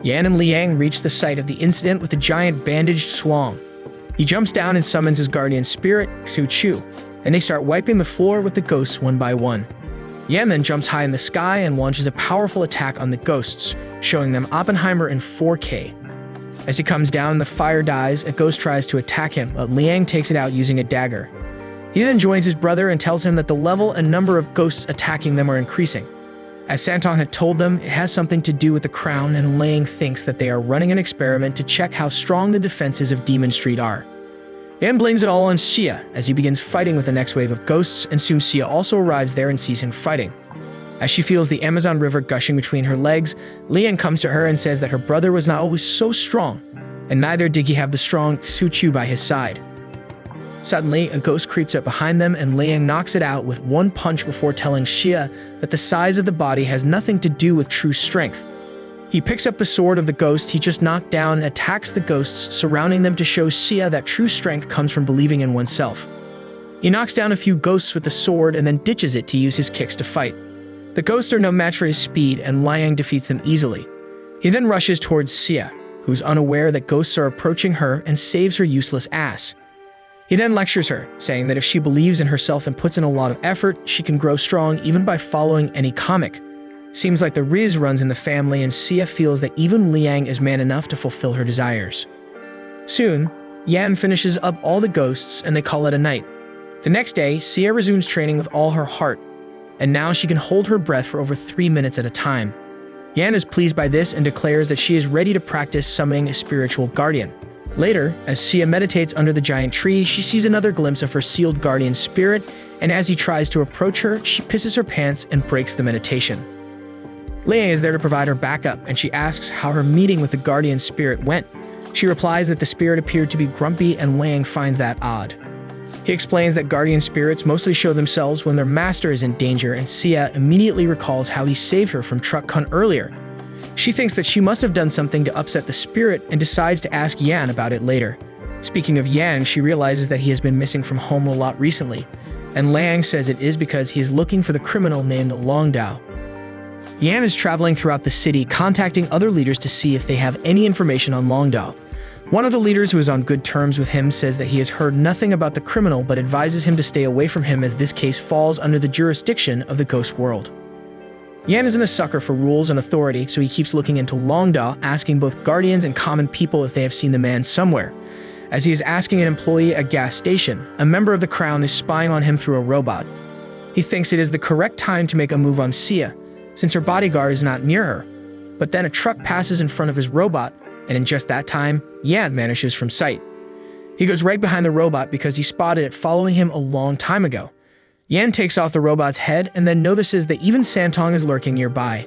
S1: Yan and Liang reach the site of the incident with a giant bandaged Swang. He jumps down and summons his guardian spirit, Xu Chu, and they start wiping the floor with the ghosts one by one. Yan then jumps high in the sky and launches a powerful attack on the ghosts, showing them Oppenheimer in 4K. As he comes down, the fire dies. A ghost tries to attack him, but Liang takes it out using a dagger. He then joins his brother and tells him that the level and number of ghosts attacking them are increasing. As Santong had told them, it has something to do with the crown, and Liang thinks that they are running an experiment to check how strong the defenses of Demon Street are. Yan blames it all on Xia as he begins fighting with the next wave of ghosts, and soon Xia also arrives there and sees him fighting. As she feels the Amazon River gushing between her legs, Liang comes to her and says that her brother was not always so strong, and neither did he have the strong Xu Chu by his side. Suddenly, a ghost creeps up behind them, and Liang knocks it out with one punch before telling Xia that the size of the body has nothing to do with true strength. He picks up the sword of the ghost he just knocked down and attacks the ghosts surrounding them to show Xia that true strength comes from believing in oneself. He knocks down a few ghosts with the sword and then ditches it to use his kicks to fight. The ghosts are no match for his speed, and Liang defeats them easily. He then rushes towards Xia, who's unaware that ghosts are approaching her, and saves her useless ass. He then lectures her, saying that if she believes in herself and puts in a lot of effort, she can grow strong even by following any comic. Seems like the Riz runs in the family, and Xia feels that even Liang is man enough to fulfill her desires. Soon, Yan finishes up all the ghosts and they call it a night. The next day, Xia resumes training with all her heart, and now she can hold her breath for over 3 minutes at a time. Yan is pleased by this and declares that she is ready to practice summoning a spiritual guardian. Later, as Xia meditates under the giant tree, she sees another glimpse of her sealed guardian spirit, and as he tries to approach her, she pisses her pants and breaks the meditation. Liang is there to provide her backup, and she asks how her meeting with the guardian spirit went. She replies that the spirit appeared to be grumpy, and Liang finds that odd. He explains that guardian spirits mostly show themselves when their master is in danger, and Xia immediately recalls how he saved her from Truck Hunt earlier. She thinks that she must have done something to upset the spirit and decides to ask Yan about it later. Speaking of Yan, she realizes that he has been missing from home a lot recently, and Liang says it is because he is looking for the criminal named Long Dao. Yan is traveling throughout the city, contacting other leaders to see if they have any information on Long Dao. One of the leaders, who is on good terms with him, says that he has heard nothing about the criminal but advises him to stay away from him as this case falls under the jurisdiction of the ghost world. Yan isn't a sucker for rules and authority, so he keeps looking into Long Dao, asking both guardians and common people if they have seen the man somewhere. As he is asking an employee at a gas station, a member of the crown is spying on him through a robot. He thinks it is the correct time to make a move on Xia, since her bodyguard is not near her. But then a truck passes in front of his robot, and in just that time, Yan vanishes from sight. He goes right behind the robot because he spotted it following him a long time ago. Yan takes off the robot's head and then notices that even Santong is lurking nearby.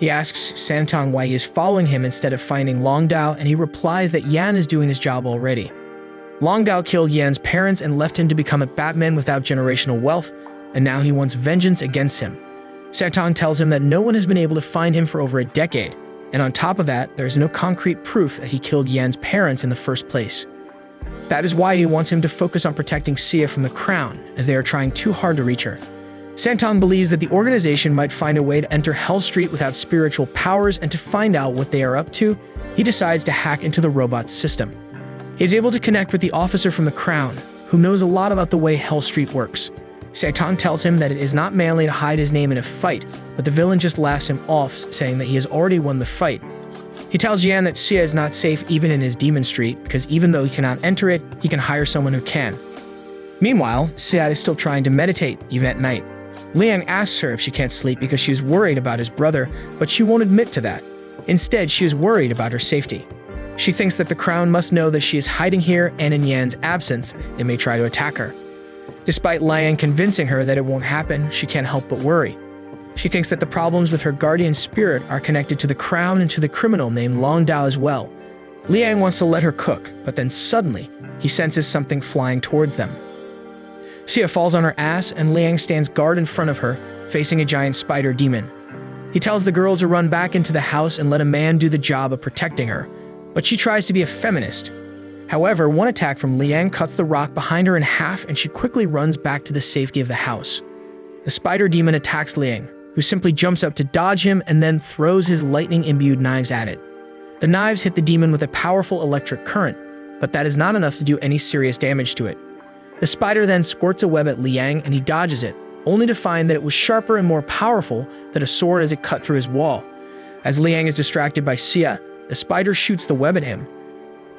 S1: He asks Santong why he is following him instead of finding Long Dao, and he replies that Yan is doing his job already. Long Dao killed Yan's parents and left him to become a Batman without generational wealth, and now he wants vengeance against him. Santong tells him that no one has been able to find him for over a decade, and on top of that, there is no concrete proof that he killed Yan's parents in the first place. That is why he wants him to focus on protecting Sia from the Crown, as they are trying too hard to reach her. Santong believes that the organization might find a way to enter Hell Street without spiritual powers, and to find out what they are up to, he decides to hack into the robot's system. He is able to connect with the officer from the Crown, who knows a lot about the way Hell Street works. Santong tells him that it is not manly to hide his name in a fight, but the villain just laughs him off, saying that he has already won the fight. He tells Yan that Sia is not safe even in his Demon Street, because even though he cannot enter it, he can hire someone who can. Meanwhile, Sia is still trying to meditate, even at night. Liang asks her if she can't sleep because she is worried about his brother, but she won't admit to that. Instead, she is worried about her safety. She thinks that the Crown must know that she is hiding here, and in Yan's absence, they may try to attack her. Despite Liang convincing her that it won't happen, she can't help but worry. She thinks that the problems with her guardian spirit are connected to the Crown and to the criminal named Long Dao as well. Liang wants to let her cook, but then suddenly, he senses something flying towards them. Sia falls on her ass, and Liang stands guard in front of her, facing a giant spider demon. He tells the girl to run back into the house and let a man do the job of protecting her, but she tries to be a feminist. However, one attack from Liang cuts the rock behind her in half, and she quickly runs back to the safety of the house. The spider demon attacks Liang, who simply jumps up to dodge him and then throws his lightning-imbued knives at it. The knives hit the demon with a powerful electric current, but that is not enough to do any serious damage to it. The spider then squirts a web at Liang, and he dodges it, only to find that it was sharper and more powerful than a sword as it cut through his wall. As Liang is distracted by Sia, the spider shoots the web at him,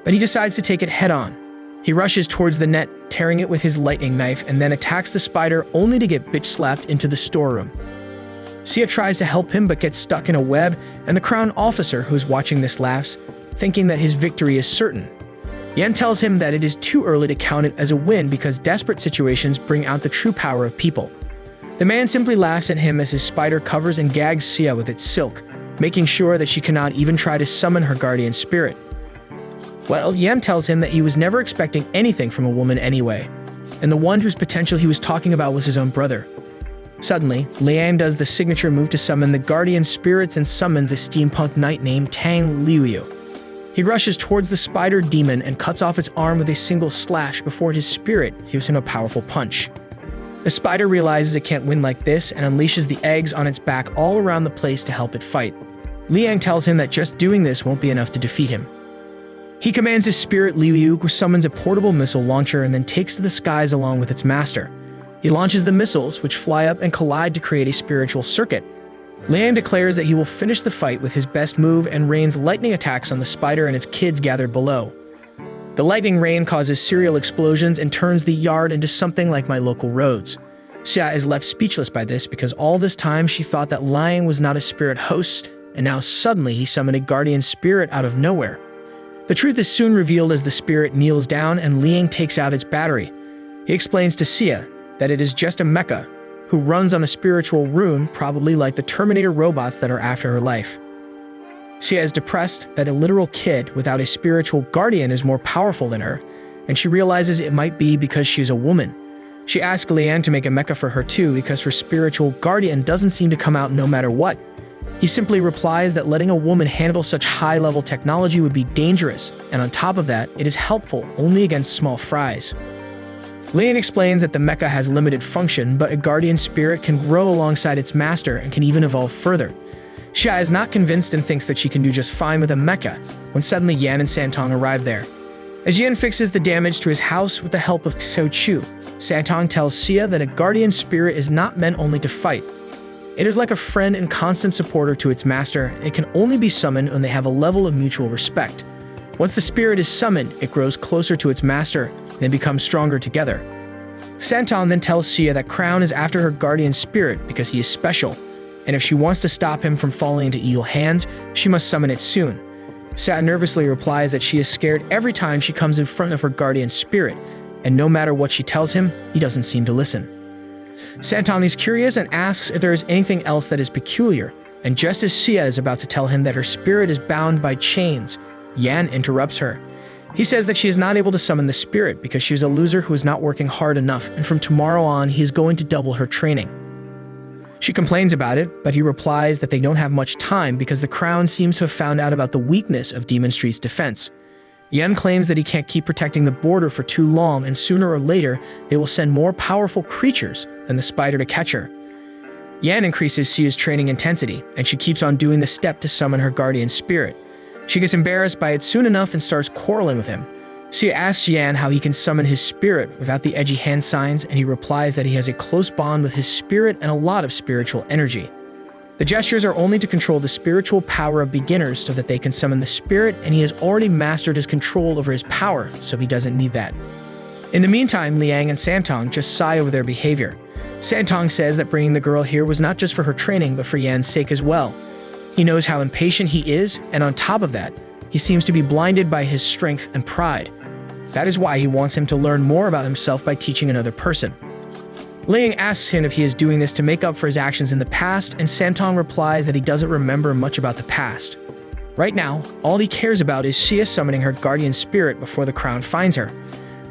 S1: but he decides to take it head-on. He rushes towards the net, tearing it with his lightning knife, and then attacks the spider only to get bitch-slapped into the storeroom. Sia tries to help him but gets stuck in a web, and the Crown officer who is watching this laughs, thinking that his victory is certain. Yan tells him that it is too early to count it as a win because desperate situations bring out the true power of people. The man simply laughs at him as his spider covers and gags Sia with its silk, making sure that she cannot even try to summon her guardian spirit. Well, Yan tells him that he was never expecting anything from a woman anyway, and the one whose potential he was talking about was his own brother. Suddenly, Liang does the signature move to summon the guardian spirits and summons a steampunk knight named Tang Liuyu. He rushes towards the spider demon and cuts off its arm with a single slash before his spirit gives him a powerful punch. The spider realizes it can't win like this and unleashes the eggs on its back all around the place to help it fight. Liang tells him that just doing this won't be enough to defeat him. He commands his spirit Liuyu, who summons a portable missile launcher and then takes to the skies along with its master. He launches the missiles, which fly up and collide to create a spiritual circuit. Liang declares that he will finish the fight with his best move and rains lightning attacks on the spider and its kids gathered below. The lightning rain causes serial explosions and turns the yard into something like my local roads. Xia is left speechless by this because all this time she thought that Liang was not a spirit host, and now suddenly he summoned a guardian spirit out of nowhere. The truth is soon revealed as the spirit kneels down and Liang takes out its battery. He explains to Xia that it is just a mecha who runs on a spiritual rune, probably like the Terminator robots that are after her life. Xia is depressed that a literal kid without a spiritual guardian is more powerful than her, and she realizes it might be because she is a woman. She asks Liang to make a mecha for her too because her spiritual guardian doesn't seem to come out no matter what. He simply replies that letting a woman handle such high-level technology would be dangerous, and on top of that, it is helpful only against small fries. Liang explains that the mecha has limited function, but a guardian spirit can grow alongside its master and can even evolve further. Xia is not convinced and thinks that she can do just fine with a mecha, when suddenly Yan and Santong arrive there. As Yan fixes the damage to his house with the help of Xiao Chu, Santong tells Xia that a guardian spirit is not meant only to fight. It is like a friend and constant supporter to its master, and it can only be summoned when they have a level of mutual respect. Once the spirit is summoned, it grows closer to its master, and they become stronger together. Santong then tells Xia that Crown is after her guardian spirit because he is special, and if she wants to stop him from falling into evil hands, she must summon it soon. Xia nervously replies that she is scared every time she comes in front of her guardian spirit, and no matter what she tells him, he doesn't seem to listen. Santong is curious and asks if there is anything else that is peculiar, and just as Xia is about to tell him that her spirit is bound by chains, Yan interrupts her. He says that she is not able to summon the spirit because she is a loser who is not working hard enough, and from tomorrow on he is going to double her training. She complains about it, but he replies that they don't have much time because the crown seems to have found out about the weakness of Demon Street's defense. Yan claims that he can't keep protecting the border for too long, and sooner or later they will send more powerful creatures than the spider to catch her. Yan increases Xia's training intensity, and she keeps on doing the step to summon her guardian spirit. She gets embarrassed by it soon enough and starts quarreling with him. Xia asks Yan how he can summon his spirit without the edgy hand signs, and he replies that he has a close bond with his spirit and a lot of spiritual energy. The gestures are only to control the spiritual power of beginners so that they can summon the spirit, and he has already mastered his control over his power, so he doesn't need that. In the meantime, Liang and Santong just sigh over their behavior. Santong says that bringing the girl here was not just for her training, but for Yan's sake as well. He knows how impatient he is, and on top of that, he seems to be blinded by his strength and pride. That is why he wants him to learn more about himself by teaching another person. Liang asks him if he is doing this to make up for his actions in the past, and Santong replies that he doesn't remember much about the past. Right now, all he cares about is Xia summoning her guardian spirit before the crown finds her.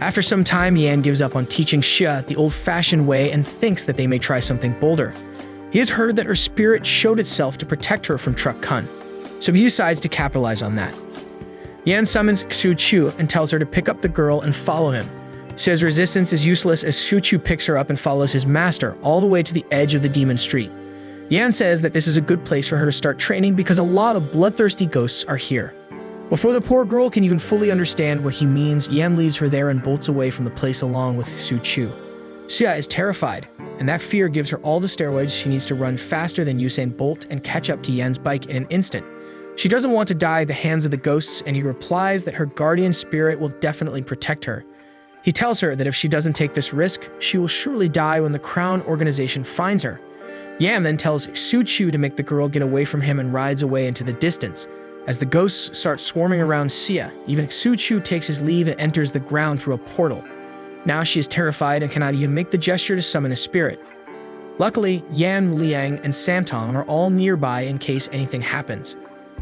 S1: After some time, Yan gives up on teaching Xia the old-fashioned way and thinks that they may try something bolder. He has heard that her spirit showed itself to protect her from Truck Kun, so he decides to capitalize on that. Yan summons Xu Chu and tells her to pick up the girl and follow him. Xia's resistance is useless as Xu Chu picks her up and follows his master all the way to the edge of the demon street. Yan says that this is a good place for her to start training because a lot of bloodthirsty ghosts are here. Before the poor girl can even fully understand what he means, Yan leaves her there and bolts away from the place along with Xu Chu. Xia is terrified, and that fear gives her all the steroids she needs to run faster than Usain Bolt and catch up to Yan's bike in an instant. She doesn't want to die at the hands of the ghosts, and he replies that her guardian spirit will definitely protect her. He tells her that if she doesn't take this risk, she will surely die when the Crown organization finds her. Yan then tells Xu Chu to make the girl get away from him and rides away into the distance. As the ghosts start swarming around Xia, even Xu Chu takes his leave and enters the ground through a portal. Now she is terrified and cannot even make the gesture to summon a spirit. Luckily, Yan, Liang, and Santong are all nearby in case anything happens.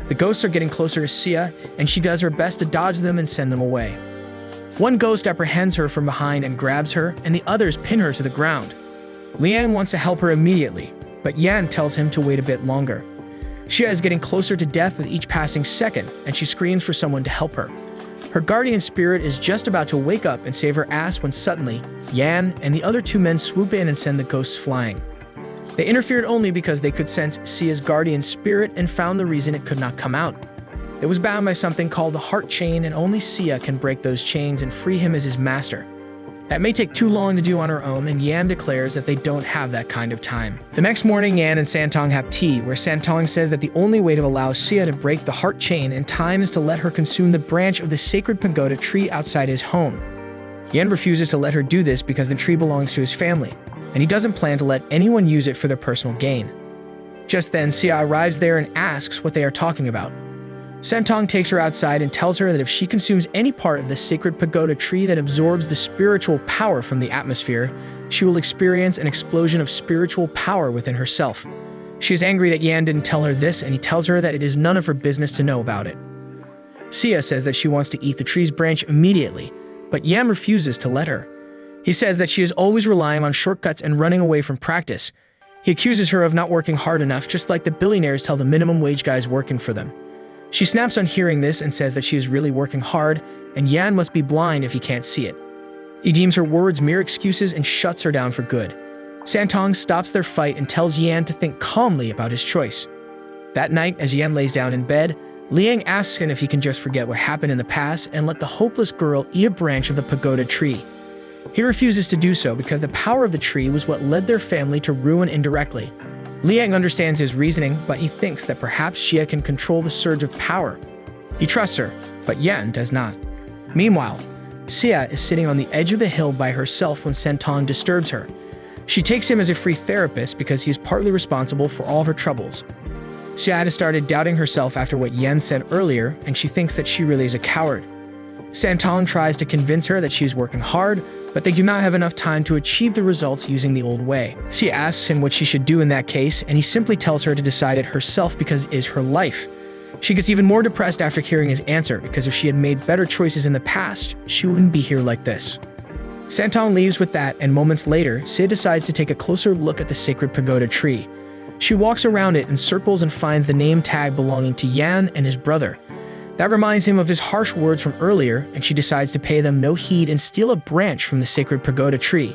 S1: The ghosts are getting closer to Xia, and she does her best to dodge them and send them away. One ghost apprehends her from behind and grabs her, and the others pin her to the ground. Liang wants to help her immediately, but Yan tells him to wait a bit longer. Xia is getting closer to death with each passing second, and she screams for someone to help her. Her guardian spirit is just about to wake up and save her ass when suddenly, Yan and the other two men swoop in and send the ghosts flying. They interfered only because they could sense Xia's guardian spirit and found the reason it could not come out. It was bound by something called the heart chain, and only Xia can break those chains and free him as his master. That may take too long to do on her own, and Yan declares that they don't have that kind of time. The next morning, Yan and Santong have tea, where Santong says that the only way to allow Xia to break the heart chain in time is to let her consume the branch of the sacred pagoda tree outside his home. Yan refuses to let her do this because the tree belongs to his family, and he doesn't plan to let anyone use it for their personal gain. Just then, Xia arrives there and asks what they are talking about. Santong takes her outside and tells her that if she consumes any part of the sacred pagoda tree that absorbs the spiritual power from the atmosphere, she will experience an explosion of spiritual power within herself. She is angry that Yan didn't tell her this, and he tells her that it is none of her business to know about it. Xia says that she wants to eat the tree's branch immediately, but Yan refuses to let her. He says that she is always relying on shortcuts and running away from practice. He accuses her of not working hard enough, just like the billionaires tell the minimum wage guys working for them. She snaps on hearing this and says that she is really working hard, and Yan must be blind if he can't see it. He deems her words mere excuses and shuts her down for good. Santong stops their fight and tells Yan to think calmly about his choice. That night, as Yan lays down in bed, Liang asks him if he can just forget what happened in the past and let the hopeless girl eat a branch of the pagoda tree. He refuses to do so because the power of the tree was what led their family to ruin indirectly. Liang understands his reasoning, but he thinks that perhaps Xia can control the surge of power. He trusts her, but Yan does not. Meanwhile, Xia is sitting on the edge of the hill by herself when Santong disturbs her. She takes him as a free therapist because he is partly responsible for all her troubles. Xia has started doubting herself after what Yan said earlier, and she thinks that she really is a coward. Santong tries to convince her that she is working hard, but they do not have enough time to achieve the results using the old way. She asks him what she should do in that case, and he simply tells her to decide it herself because it is her life. She gets even more depressed after hearing his answer, because if she had made better choices in the past, she wouldn't be here like this. Santong leaves with that, and moments later, Sia decides to take a closer look at the sacred pagoda tree. She walks around it in circles and finds the name tag belonging to Yan and his brother. That reminds him of his harsh words from earlier, and she decides to pay them no heed and steal a branch from the sacred pagoda tree.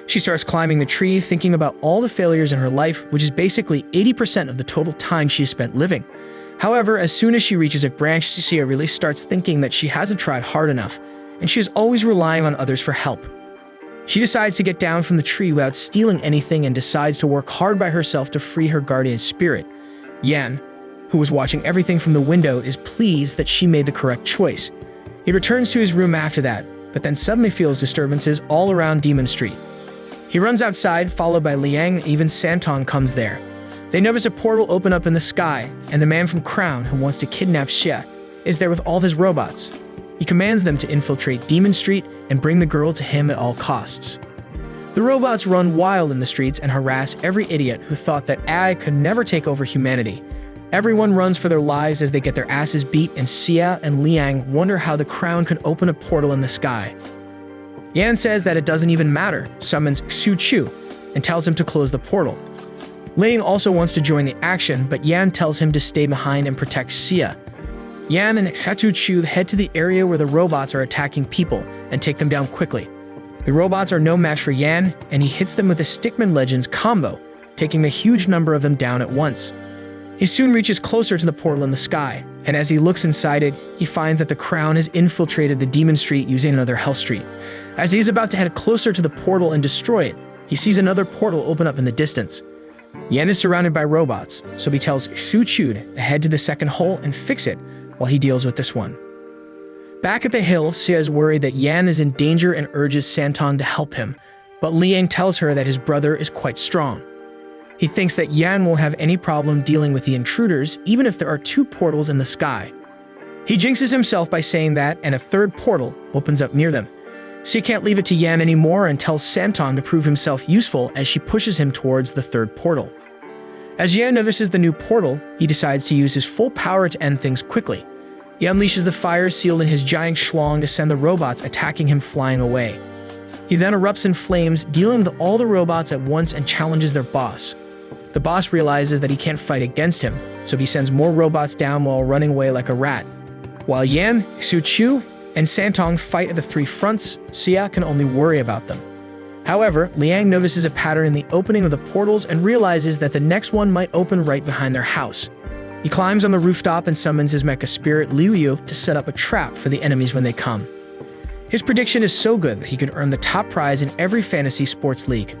S1: She starts climbing the tree, thinking about all the failures in her life, which is basically 80% of the total time she has spent living. However, as soon as she reaches a branch, Sia really starts thinking that she hasn't tried hard enough, and she is always relying on others for help. She decides to get down from the tree without stealing anything and decides to work hard by herself to free her guardian spirit. Yan, who was watching everything from the window, is pleased that she made the correct choice. He returns to his room after that, but then suddenly feels disturbances all around Demon Street. He runs outside, followed by Liang, and even Santong comes there. They notice a portal open up in the sky, and the man from Crown, who wants to kidnap Xia, is there with all his robots. He commands them to infiltrate Demon Street and bring the girl to him at all costs. The robots run wild in the streets and harass every idiot who thought that AI could never take over humanity. Everyone runs for their lives as they get their asses beat, and Xia and Liang wonder how the Crown could open a portal in the sky. Yan says that it doesn't even matter, summons Xu Chu, and tells him to close the portal. Liang also wants to join the action, but Yan tells him to stay behind and protect Xia. Yan and Xu Chu head to the area where the robots are attacking people and take them down quickly. The robots are no match for Yan, and he hits them with the Stickman Legends combo, taking a huge number of them down at once. He soon reaches closer to the portal in the sky, and as he looks inside it, he finds that the Crown has infiltrated the Demon Street using another Hell Street. As he is about to head closer to the portal and destroy it, he sees another portal open up in the distance. Yan is surrounded by robots, so he tells Xu Chu to head to the second hole and fix it while he deals with this one. Back at the hill, Xia is worried that Yan is in danger and urges Santong to help him, but Liang tells her that his brother is quite strong. He thinks that Yan won't have any problem dealing with the intruders, even if there are two portals in the sky. He jinxes himself by saying that, and a third portal opens up near them. Xia can't leave it to Yan anymore and tells Santong to prove himself useful as she pushes him towards the third portal. As Yan notices the new portal, he decides to use his full power to end things quickly. He unleashes the fire sealed in his giant schlong to send the robots attacking him flying away. He then erupts in flames, dealing with all the robots at once and challenges their boss. The boss realizes that he can't fight against him, so he sends more robots down while running away like a rat. While Yan, Xu Chu, and Santong fight at the three fronts, Xia can only worry about them. However, Liang notices a pattern in the opening of the portals and realizes that the next one might open right behind their house. He climbs on the rooftop and summons his mecha spirit Liu Yu to set up a trap for the enemies when they come. His prediction is so good that he can earn the top prize in every fantasy sports league.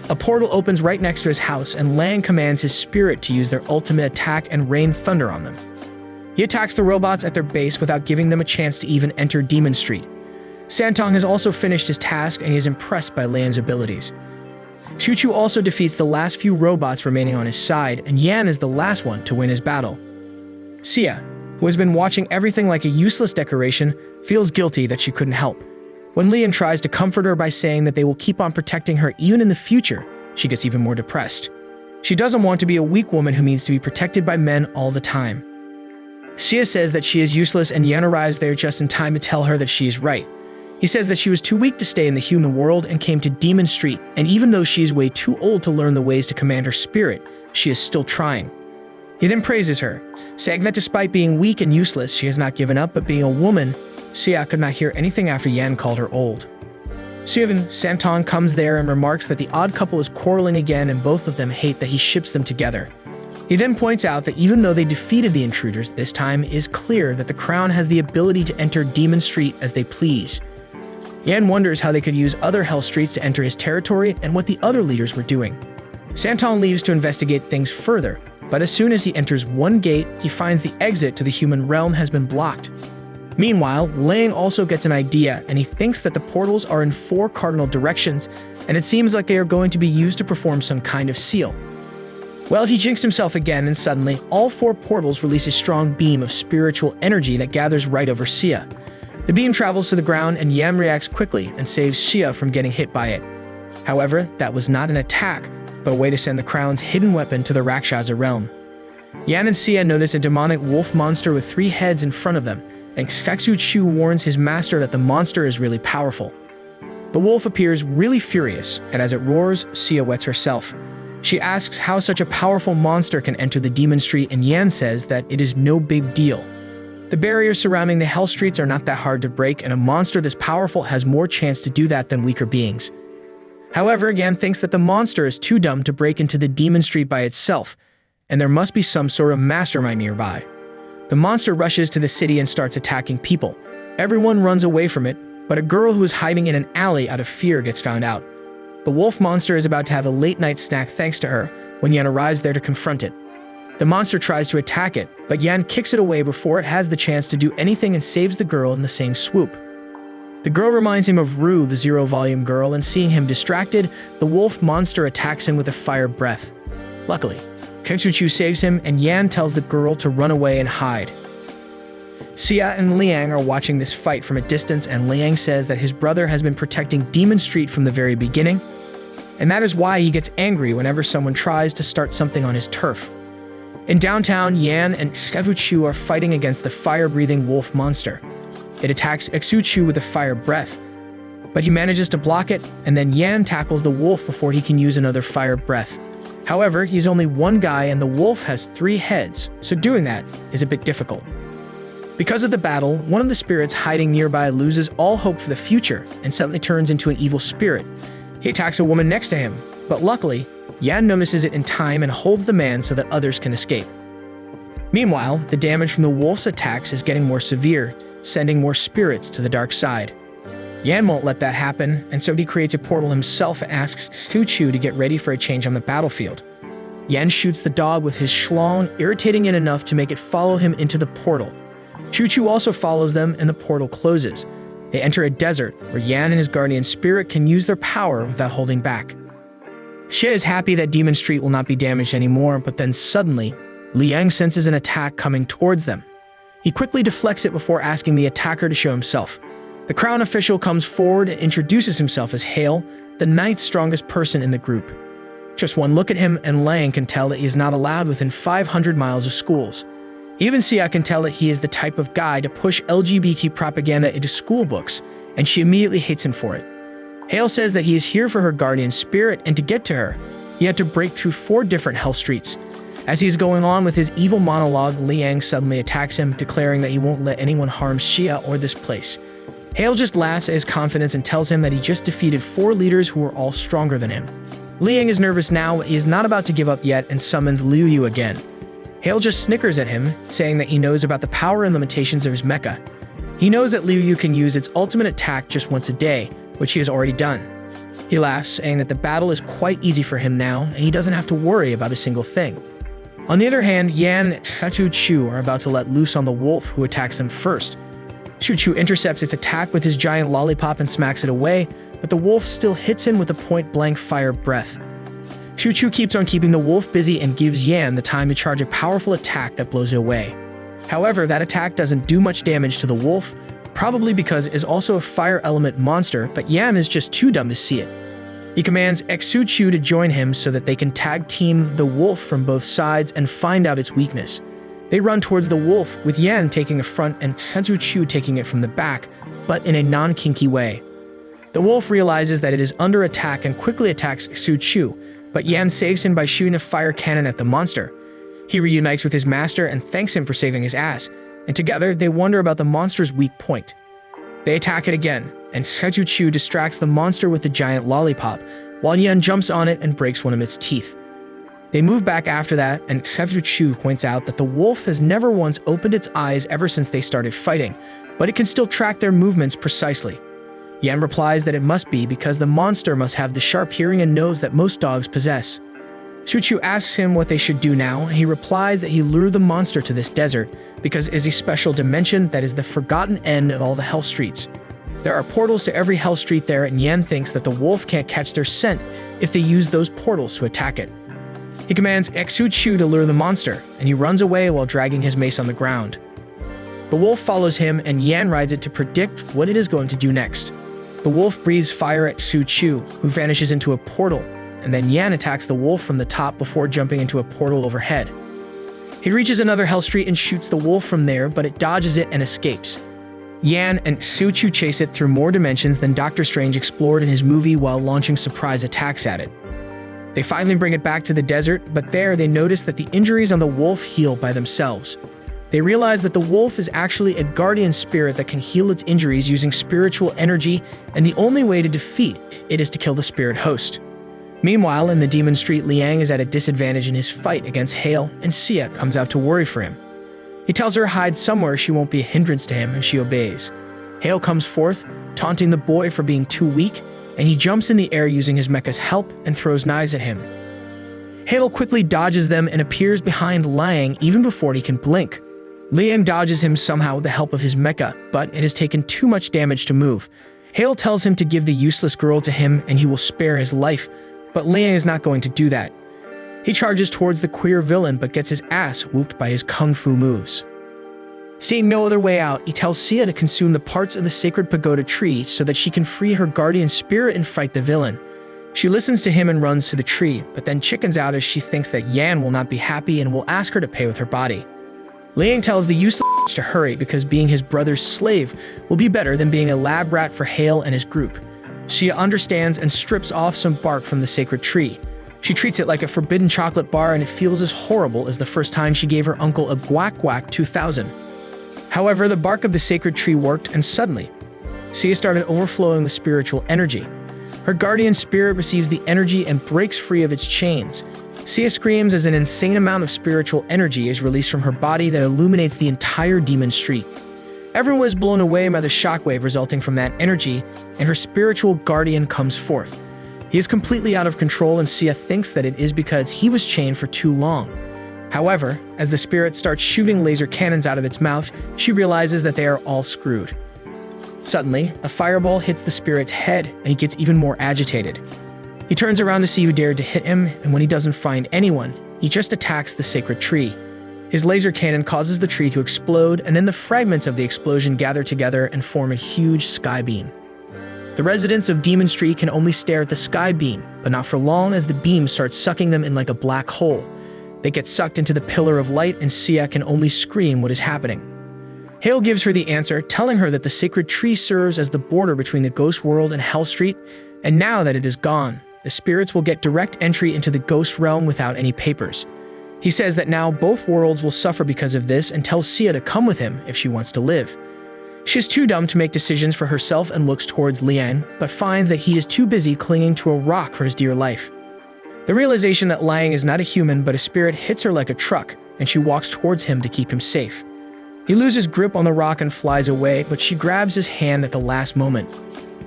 S1: A portal opens right next to his house, and Liang commands his spirit to use their ultimate attack and rain thunder on them. He attacks the robots at their base without giving them a chance to even enter Demon Street. Santong has also finished his task, and he is impressed by Liang's abilities. Xu Chu also defeats the last few robots remaining on his side, and Yan is the last one to win his battle. Xia, who has been watching everything like a useless decoration, feels guilty that she couldn't help. When Liang tries to comfort her by saying that they will keep on protecting her even in the future, she gets even more depressed. She doesn't want to be a weak woman who needs to be protected by men all the time. Xia says that she is useless, and Yan arrives there just in time to tell her that she is right. He says that she was too weak to stay in the human world and came to Demon Street, and even though she is way too old to learn the ways to command her spirit, she is still trying. He then praises her, saying that despite being weak and useless, she has not given up, but being a woman, Xia could not hear anything after Yan called her old. Soon, Santong comes there and remarks that the odd couple is quarreling again, and both of them hate that he ships them together. He then points out that even though they defeated the intruders this time, it is clear that the Crown has the ability to enter Demon Street as they please. Yan wonders how they could use other Hell Streets to enter his territory and what the other leaders were doing. Santong leaves to investigate things further, but as soon as he enters one gate, he finds the exit to the human realm has been blocked. Meanwhile, Liang also gets an idea, and he thinks that the portals are in 4 cardinal directions, and it seems like they are going to be used to perform some kind of seal. Well, he jinxed himself again, and suddenly, all 4 portals release a strong beam of spiritual energy that gathers right over Xia. The beam travels to the ground and Yan reacts quickly and saves Xia from getting hit by it. However, that was not an attack, but a way to send the crown's hidden weapon to the Rakshasa realm. Yan and Xia notice a demonic wolf monster with 3 heads in front of them, and Xu Chu warns his master that the monster is really powerful. The wolf appears really furious, and as it roars, Xia wets herself. She asks how such a powerful monster can enter the demon street, and Yan says that it is no big deal. The barriers surrounding the hell streets are not that hard to break, and a monster this powerful has more chance to do that than weaker beings. However, Yan thinks that the monster is too dumb to break into the demon street by itself, and there must be some sort of mastermind nearby. The monster rushes to the city and starts attacking people. Everyone runs away from it, but a girl who is hiding in an alley out of fear gets found out. The wolf monster is about to have a late-night snack thanks to her when Yan arrives there to confront it. The monster tries to attack it, but Yan kicks it away before it has the chance to do anything and saves the girl in the same swoop. The girl reminds him of Rue, the zero-volume girl, and seeing him distracted, the wolf monster attacks him with a fire breath. Luckily, Xu Chu saves him, and Yan tells the girl to run away and hide. Xia and Liang are watching this fight from a distance, and Liang says that his brother has been protecting Demon Street from the very beginning, and that is why he gets angry whenever someone tries to start something on his turf. In downtown, Yan and Xu Chu are fighting against the fire-breathing wolf monster. It attacks Xu Chu with a fire breath, but he manages to block it, and then Yan tackles the wolf before he can use another fire breath. However, he's only one guy and the wolf has 3 heads, so doing that is a bit difficult. Because of the battle, one of the spirits hiding nearby loses all hope for the future and suddenly turns into an evil spirit. He attacks a woman next to him, but luckily, Yan notices it in time and holds the man so that others can escape. Meanwhile, the damage from the wolf's attacks is getting more severe, sending more spirits to the dark side. Yan won't let that happen, and so he creates a portal himself and asks Xu Chu to get ready for a change on the battlefield. Yan shoots the dog with his schlong, irritating it enough to make it follow him into the portal. Xu Chu also follows them, and the portal closes. They enter a desert, where Yan and his guardian spirit can use their power without holding back. Xia is happy that Demon Street will not be damaged anymore, but then suddenly, Liang senses an attack coming towards them. He quickly deflects it before asking the attacker to show himself. The crown official comes forward and introduces himself as Hale, the 9th strongest person in the group. Just one look at him and Liang can tell that he is not allowed within 500 miles of schools. Even Xia can tell that he is the type of guy to push LGBT propaganda into school books, and she immediately hates him for it. Hale says that he is here for her guardian spirit, and to get to her, he had to break through 4 different hell streets. As he is going on with his evil monologue, Liang suddenly attacks him, declaring that he won't let anyone harm Xia or this place. Hale just laughs at his confidence and tells him that he just defeated 4 leaders who were all stronger than him. Liang is nervous now, but he is not about to give up yet and summons Liu Yu again. Hale just snickers at him, saying that he knows about the power and limitations of his mecha. He knows that Liu Yu can use its ultimate attack just once a day, which he has already done. He laughs, saying that the battle is quite easy for him now, and he doesn't have to worry about a single thing. On the other hand, Yan and Xu Chu are about to let loose on the wolf, who attacks them first. Xu Chu intercepts its attack with his giant lollipop and smacks it away, but the wolf still hits him with a point-blank fire breath. Xu Chu keeps on keeping the wolf busy and gives Yan the time to charge a powerful attack that blows it away. However, that attack doesn't do much damage to the wolf, probably because it is also a fire element monster, but Yan is just too dumb to see it. He commands Xu Chu to join him so that they can tag team the wolf from both sides and find out its weakness. They run towards the wolf, with Yan taking the front and Xu Chu taking it from the back, but in a non-kinky way. The wolf realizes that it is under attack and quickly attacks Xu Chu, but Yan saves him by shooting a fire cannon at the monster. He reunites with his master and thanks him for saving his ass, and together they wonder about the monster's weak point. They attack it again, and Xu Chu distracts the monster with the giant lollipop, while Yan jumps on it and breaks one of its teeth. They move back after that, and Xu Chu points out that the wolf has never once opened its eyes ever since they started fighting, but it can still track their movements precisely. Yan replies that it must be because the monster must have the sharp hearing and nose that most dogs possess. Xu Chu asks him what they should do now, and he replies that he lured the monster to this desert because it is a special dimension that is the forgotten end of all the hell streets. There are portals to every hell street there, and Yan thinks that the wolf can't catch their scent if they use those portals to attack it. He commands Xu Chu to lure the monster, and he runs away while dragging his mace on the ground. The wolf follows him, and Yan rides it to predict what it is going to do next. The wolf breathes fire at Su Chu, who vanishes into a portal, and then Yan attacks the wolf from the top before jumping into a portal overhead. He reaches another hell street and shoots the wolf from there, but it dodges it and escapes. Yan and Su Chu chase it through more dimensions than Doctor Strange explored in his movie while launching surprise attacks at it. They finally bring it back to the desert, but there they notice that the injuries on the wolf heal by themselves. They realize that the wolf is actually a guardian spirit that can heal its injuries using spiritual energy, and the only way to defeat it is to kill the spirit host. Meanwhile, in the Demon Street, Liang is at a disadvantage in his fight against Hale, and Sia comes out to worry for him. He tells her to hide somewhere she won't be a hindrance to him, and she obeys. Hale comes forth, taunting the boy for being too weak, and he jumps in the air using his mecha's help and throws knives at him. Hale quickly dodges them and appears behind Liang even before he can blink. Liang dodges him somehow with the help of his mecha, but it has taken too much damage to move. Hale tells him to give the useless girl to him and he will spare his life, but Liang is not going to do that. He charges towards the queer villain but gets his ass whooped by his kung fu moves. Seeing no other way out, he tells Sia to consume the parts of the sacred pagoda tree so that she can free her guardian spirit and fight the villain. She listens to him and runs to the tree, but then chickens out as she thinks that Yan will not be happy and will ask her to pay with her body. Liang tells the useless to hurry because being his brother's slave will be better than being a lab rat for Hale and his group. Sia understands and strips off some bark from the sacred tree. She treats it like a forbidden chocolate bar and it feels as horrible as the first time she gave her uncle a Guac Guac 2000. However, the bark of the sacred tree worked, and suddenly, Sia started overflowing with spiritual energy. Her guardian spirit receives the energy and breaks free of its chains. Sia screams as an insane amount of spiritual energy is released from her body that illuminates the entire Demon Street. Everyone is blown away by the shockwave resulting from that energy, and her spiritual guardian comes forth. He is completely out of control, and Sia thinks that it is because he was chained for too long. However, as the spirit starts shooting laser cannons out of its mouth, she realizes that they are all screwed. Suddenly, a fireball hits the spirit's head, and he gets even more agitated. He turns around to see who dared to hit him, and when he doesn't find anyone, he just attacks the sacred tree. His laser cannon causes the tree to explode, and then the fragments of the explosion gather together and form a huge sky beam. The residents of Demon Street can only stare at the sky beam, but not for long as the beam starts sucking them in like a black hole. They get sucked into the pillar of light, and Sia can only scream what is happening. Hale gives her the answer, telling her that the sacred tree serves as the border between the ghost world and Hell Street, and now that it is gone, the spirits will get direct entry into the ghost realm without any papers. He says that now both worlds will suffer because of this and tells Sia to come with him if she wants to live. She is too dumb to make decisions for herself and looks towards Liang, but finds that he is too busy clinging to a rock for his dear life. The realization that Liang is not a human but a spirit hits her like a truck, and she walks towards him to keep him safe. He loses grip on the rock and flies away, but she grabs his hand at the last moment.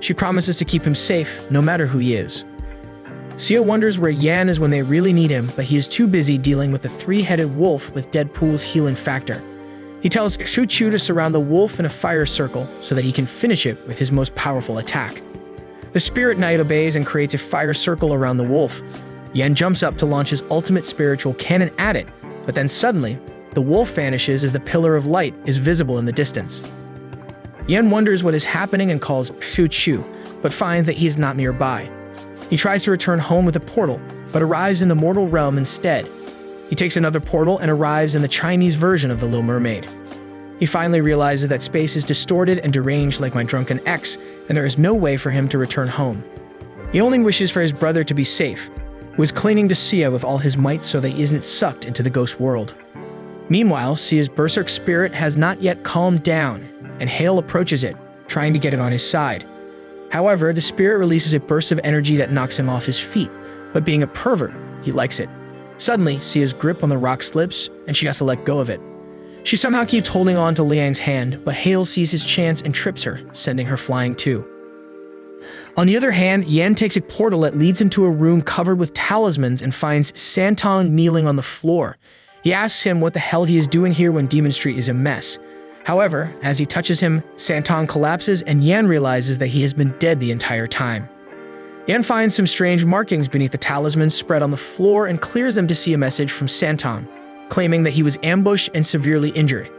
S1: She promises to keep him safe, no matter who he is. Sia wonders where Yan is when they really need him, but he is too busy dealing with the three-headed wolf with Deadpool's healing factor. He tells Su Chu to surround the wolf in a fire circle so that he can finish it with his most powerful attack. The Spirit Knight obeys and creates a fire circle around the wolf. Yan jumps up to launch his ultimate spiritual cannon at it, but then suddenly, the wolf vanishes as the pillar of light is visible in the distance. Yan wonders what is happening and calls Su Chu, but finds that he is not nearby. He tries to return home with a portal, but arrives in the mortal realm instead. He takes another portal and arrives in the Chinese version of The Little Mermaid. He finally realizes that space is distorted and deranged like my drunken ex, and there is no way for him to return home. He only wishes for his brother to be safe, who is clinging to Sia with all his might so that he isn't sucked into the ghost world. Meanwhile, Sia's berserk spirit has not yet calmed down, and Hale approaches it, trying to get it on his side. However, the spirit releases a burst of energy that knocks him off his feet, but being a pervert, he likes it. Suddenly, Sia's grip on the rock slips, and she has to let go of it. She somehow keeps holding on to Liang's hand, but Hale sees his chance and trips her, sending her flying too. On the other hand, Yan takes a portal that leads him to a room covered with talismans and finds Santong kneeling on the floor. He asks him what the hell he is doing here when Demon Street is a mess. However, as he touches him, Santong collapses and Yan realizes that he has been dead the entire time. Yan finds some strange markings beneath the talismans spread on the floor and clears them to see a message from Santong, claiming that he was ambushed and severely injured.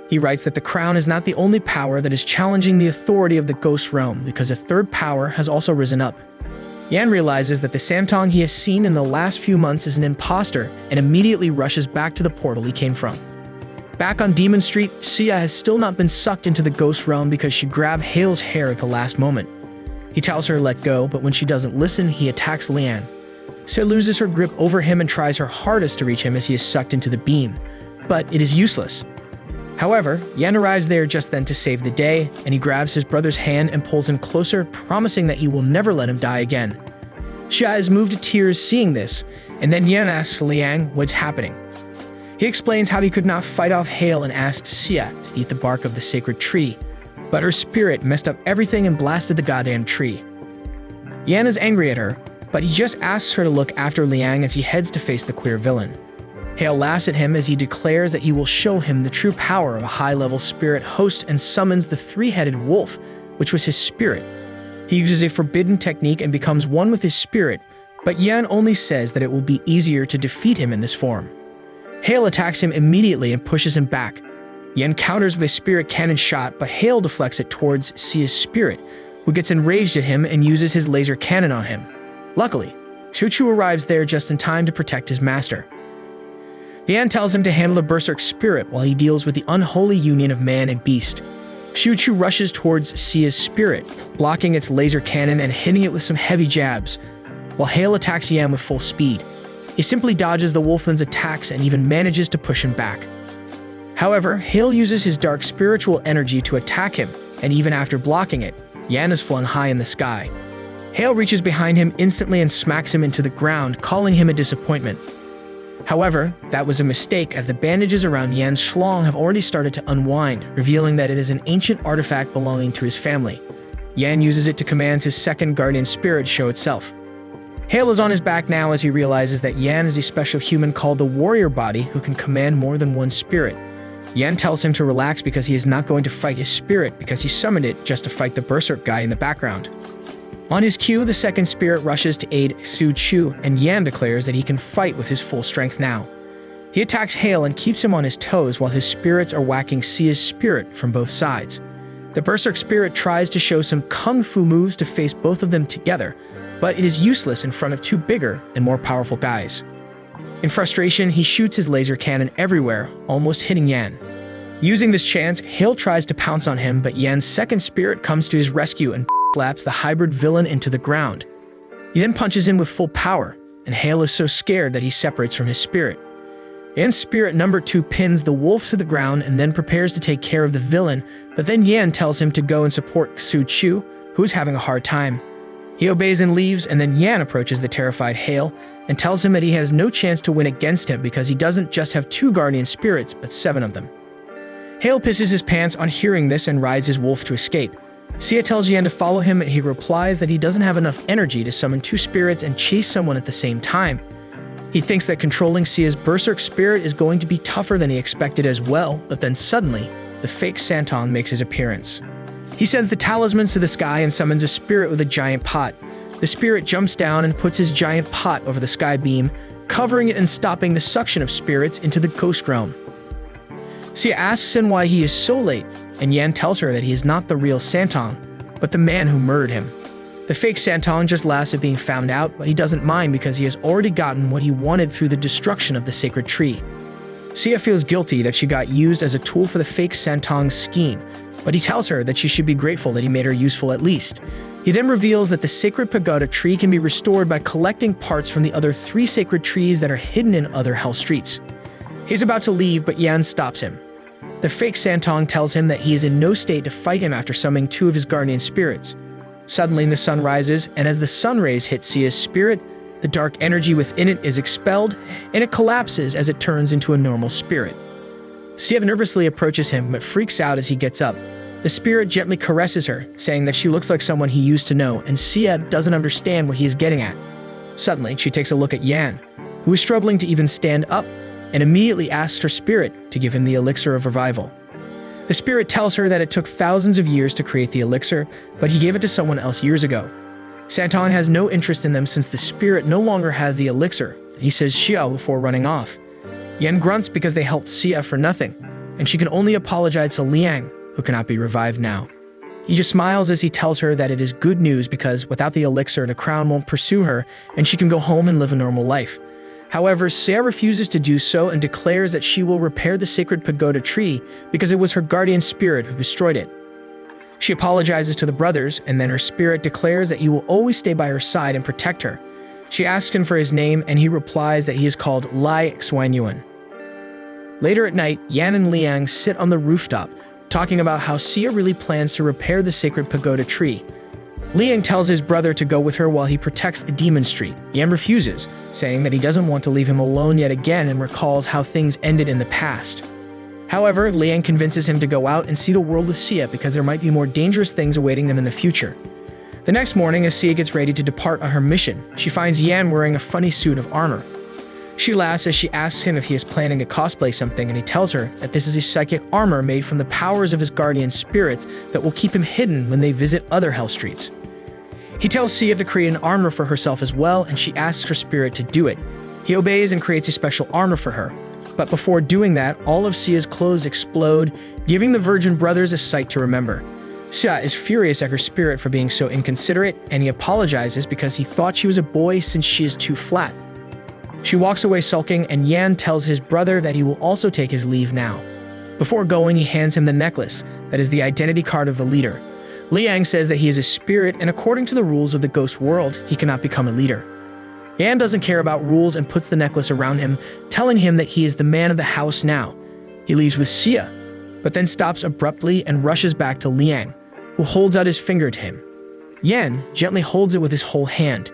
S1: He writes that the crown is not the only power that is challenging the authority of the ghost realm, because a third power has also risen up. Yan realizes that the Santong he has seen in the last few months is an imposter and immediately rushes back to the portal he came from. Back on Demon Street, Sia has still not been sucked into the ghost realm because she grabbed Hale's hair at the last moment. He tells her to let go, but when she doesn't listen, he attacks Lian. Sia loses her grip over him and tries her hardest to reach him as he is sucked into the beam, but it is useless. However, Yan arrives there just then to save the day, and he grabs his brother's hand and pulls him closer, promising that he will never let him die again. Xia is moved to tears seeing this, and then Yan asks Liang what's happening. He explains how he could not fight off Hale and asks Xia to eat the bark of the sacred tree, but her spirit messed up everything and blasted the goddamn tree. Yan is angry at her, but he just asks her to look after Liang as he heads to face the queer villain. Hale laughs at him as he declares that he will show him the true power of a high-level spirit host and summons the three-headed wolf, which was his spirit. He uses a forbidden technique and becomes one with his spirit, but Yan only says that it will be easier to defeat him in this form. Hale attacks him immediately and pushes him back. Yan counters with a spirit cannon shot, but Hale deflects it towards Sia's spirit, who gets enraged at him and uses his laser cannon on him. Luckily, Xiuqiu arrives there just in time to protect his master. Yan tells him to handle the berserk spirit while he deals with the unholy union of man and beast. Xiuqiu rushes towards Sia's spirit, blocking its laser cannon and hitting it with some heavy jabs, while Hale attacks Yan with full speed. He simply dodges the wolfman's attacks and even manages to push him back. However, Hale uses his dark spiritual energy to attack him, and even after blocking it, Yan is flung high in the sky. Hale reaches behind him instantly and smacks him into the ground, calling him a disappointment. However, that was a mistake as the bandages around Yan's schlong have already started to unwind, revealing that it is an ancient artifact belonging to his family. Yan uses it to command his second guardian spirit to show itself. Hale is on his back now as he realizes that Yan is a special human called the Warrior Body who can command more than one spirit. Yan tells him to relax because he is not going to fight his spirit because he summoned it just to fight the berserk guy in the background. On his cue, the second spirit rushes to aid Xiuqiu, and Yan declares that he can fight with his full strength now. He attacks Hale and keeps him on his toes while his spirits are whacking Sia's spirit from both sides. The berserk spirit tries to show some kung fu moves to face both of them together, but it is useless in front of two bigger and more powerful guys. In frustration, he shoots his laser cannon everywhere, almost hitting Yan. Using this chance, Hale tries to pounce on him, but Yan's second spirit comes to his rescue and slaps the hybrid villain into the ground. He then punches him with full power, and Hale is so scared that he separates from his spirit. Yan's spirit number 2 pins the wolf to the ground and then prepares to take care of the villain, but then Yan tells him to go and support Xiuqiu, who is having a hard time. He obeys and leaves, and then Yan approaches the terrified Hale and tells him that he has no chance to win against him because he doesn't just have 2 guardian spirits, but 7 of them. Hale pisses his pants on hearing this and rides his wolf to escape. Sia tells Yan to follow him, and he replies that he doesn't have enough energy to summon 2 spirits and chase someone at the same time. He thinks that controlling Sia's berserk spirit is going to be tougher than he expected as well, but then suddenly, the fake Santong makes his appearance. He sends the talismans to the sky and summons a spirit with a giant pot. The spirit jumps down and puts his giant pot over the sky beam, covering it and stopping the suction of spirits into the ghost realm. Sia asks him why he is so late, and Yan tells her that he is not the real Santong, but the man who murdered him. The fake Santong just laughs at being found out, but he doesn't mind because he has already gotten what he wanted through the destruction of the sacred tree. Sia feels guilty that she got used as a tool for the fake Santong's scheme, but he tells her that she should be grateful that he made her useful at least. He then reveals that the sacred pagoda tree can be restored by collecting parts from the other 3 sacred trees that are hidden in other hell streets. He's about to leave, but Yan stops him. The fake Santong tells him that he is in no state to fight him after summoning 2 of his guardian spirits. Suddenly, the sun rises, and as the sun rays hit Sia's spirit, the dark energy within it is expelled, and it collapses as it turns into a normal spirit. Sia nervously approaches him, but freaks out as he gets up. The spirit gently caresses her, saying that she looks like someone he used to know, and Sia doesn't understand what he is getting at. Suddenly, she takes a look at Yan, who is struggling to even stand up, and immediately asks her spirit to give him the elixir of revival. The spirit tells her that it took thousands of years to create the elixir, but he gave it to someone else years ago. Santon has no interest in them since the spirit no longer has the elixir, and he says Xiao before running off. Yan grunts because they helped Sia for nothing, and she can only apologize to Liang, who cannot be revived now. He just smiles as he tells her that it is good news because without the elixir, the crown won't pursue her and she can go home and live a normal life. However, Xia refuses to do so and declares that she will repair the sacred pagoda tree because it was her guardian spirit who destroyed it. She apologizes to the brothers, and then her spirit declares that he will always stay by her side and protect her. She asks him for his name, and he replies that he is called Lai Xuanyuan. Later at night, Yan and Liang sit on the rooftop, talking about how Xia really plans to repair the sacred pagoda tree. Liang tells his brother to go with her while he protects the demon street. Yan refuses, saying that he doesn't want to leave him alone yet again and recalls how things ended in the past. However, Liang convinces him to go out and see the world with Xia because there might be more dangerous things awaiting them in the future. The next morning, as Xia gets ready to depart on her mission, she finds Yan wearing a funny suit of armor. She laughs as she asks him if he is planning to cosplay something, and he tells her that this is his psychic armor made from the powers of his guardian spirits that will keep him hidden when they visit other hell streets. He tells Xia to create an armor for herself as well, and she asks her spirit to do it. He obeys and creates a special armor for her. But before doing that, all of Xia's clothes explode, giving the Virgin Brothers a sight to remember. Xia is furious at her spirit for being so inconsiderate, and he apologizes because he thought she was a boy since she is too flat. She walks away sulking, and Yan tells his brother that he will also take his leave now. Before going, he hands him the necklace that is the identity card of the leader. Liang says that he is a spirit, and according to the rules of the ghost world, he cannot become a leader. Yan doesn't care about rules and puts the necklace around him, telling him that he is the man of the house now. He leaves with Xia, but then stops abruptly and rushes back to Liang, who holds out his finger to him. Yan gently holds it with his whole hand.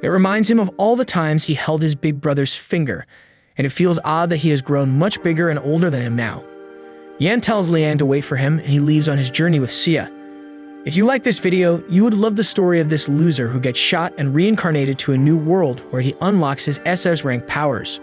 S1: It reminds him of all the times he held his big brother's finger, and it feels odd that he has grown much bigger and older than him now. Yan tells Liang to wait for him, and he leaves on his journey with Xia. If you like this video, you would love the story of this loser who gets shot and reincarnated to a new world where he unlocks his SS rank powers.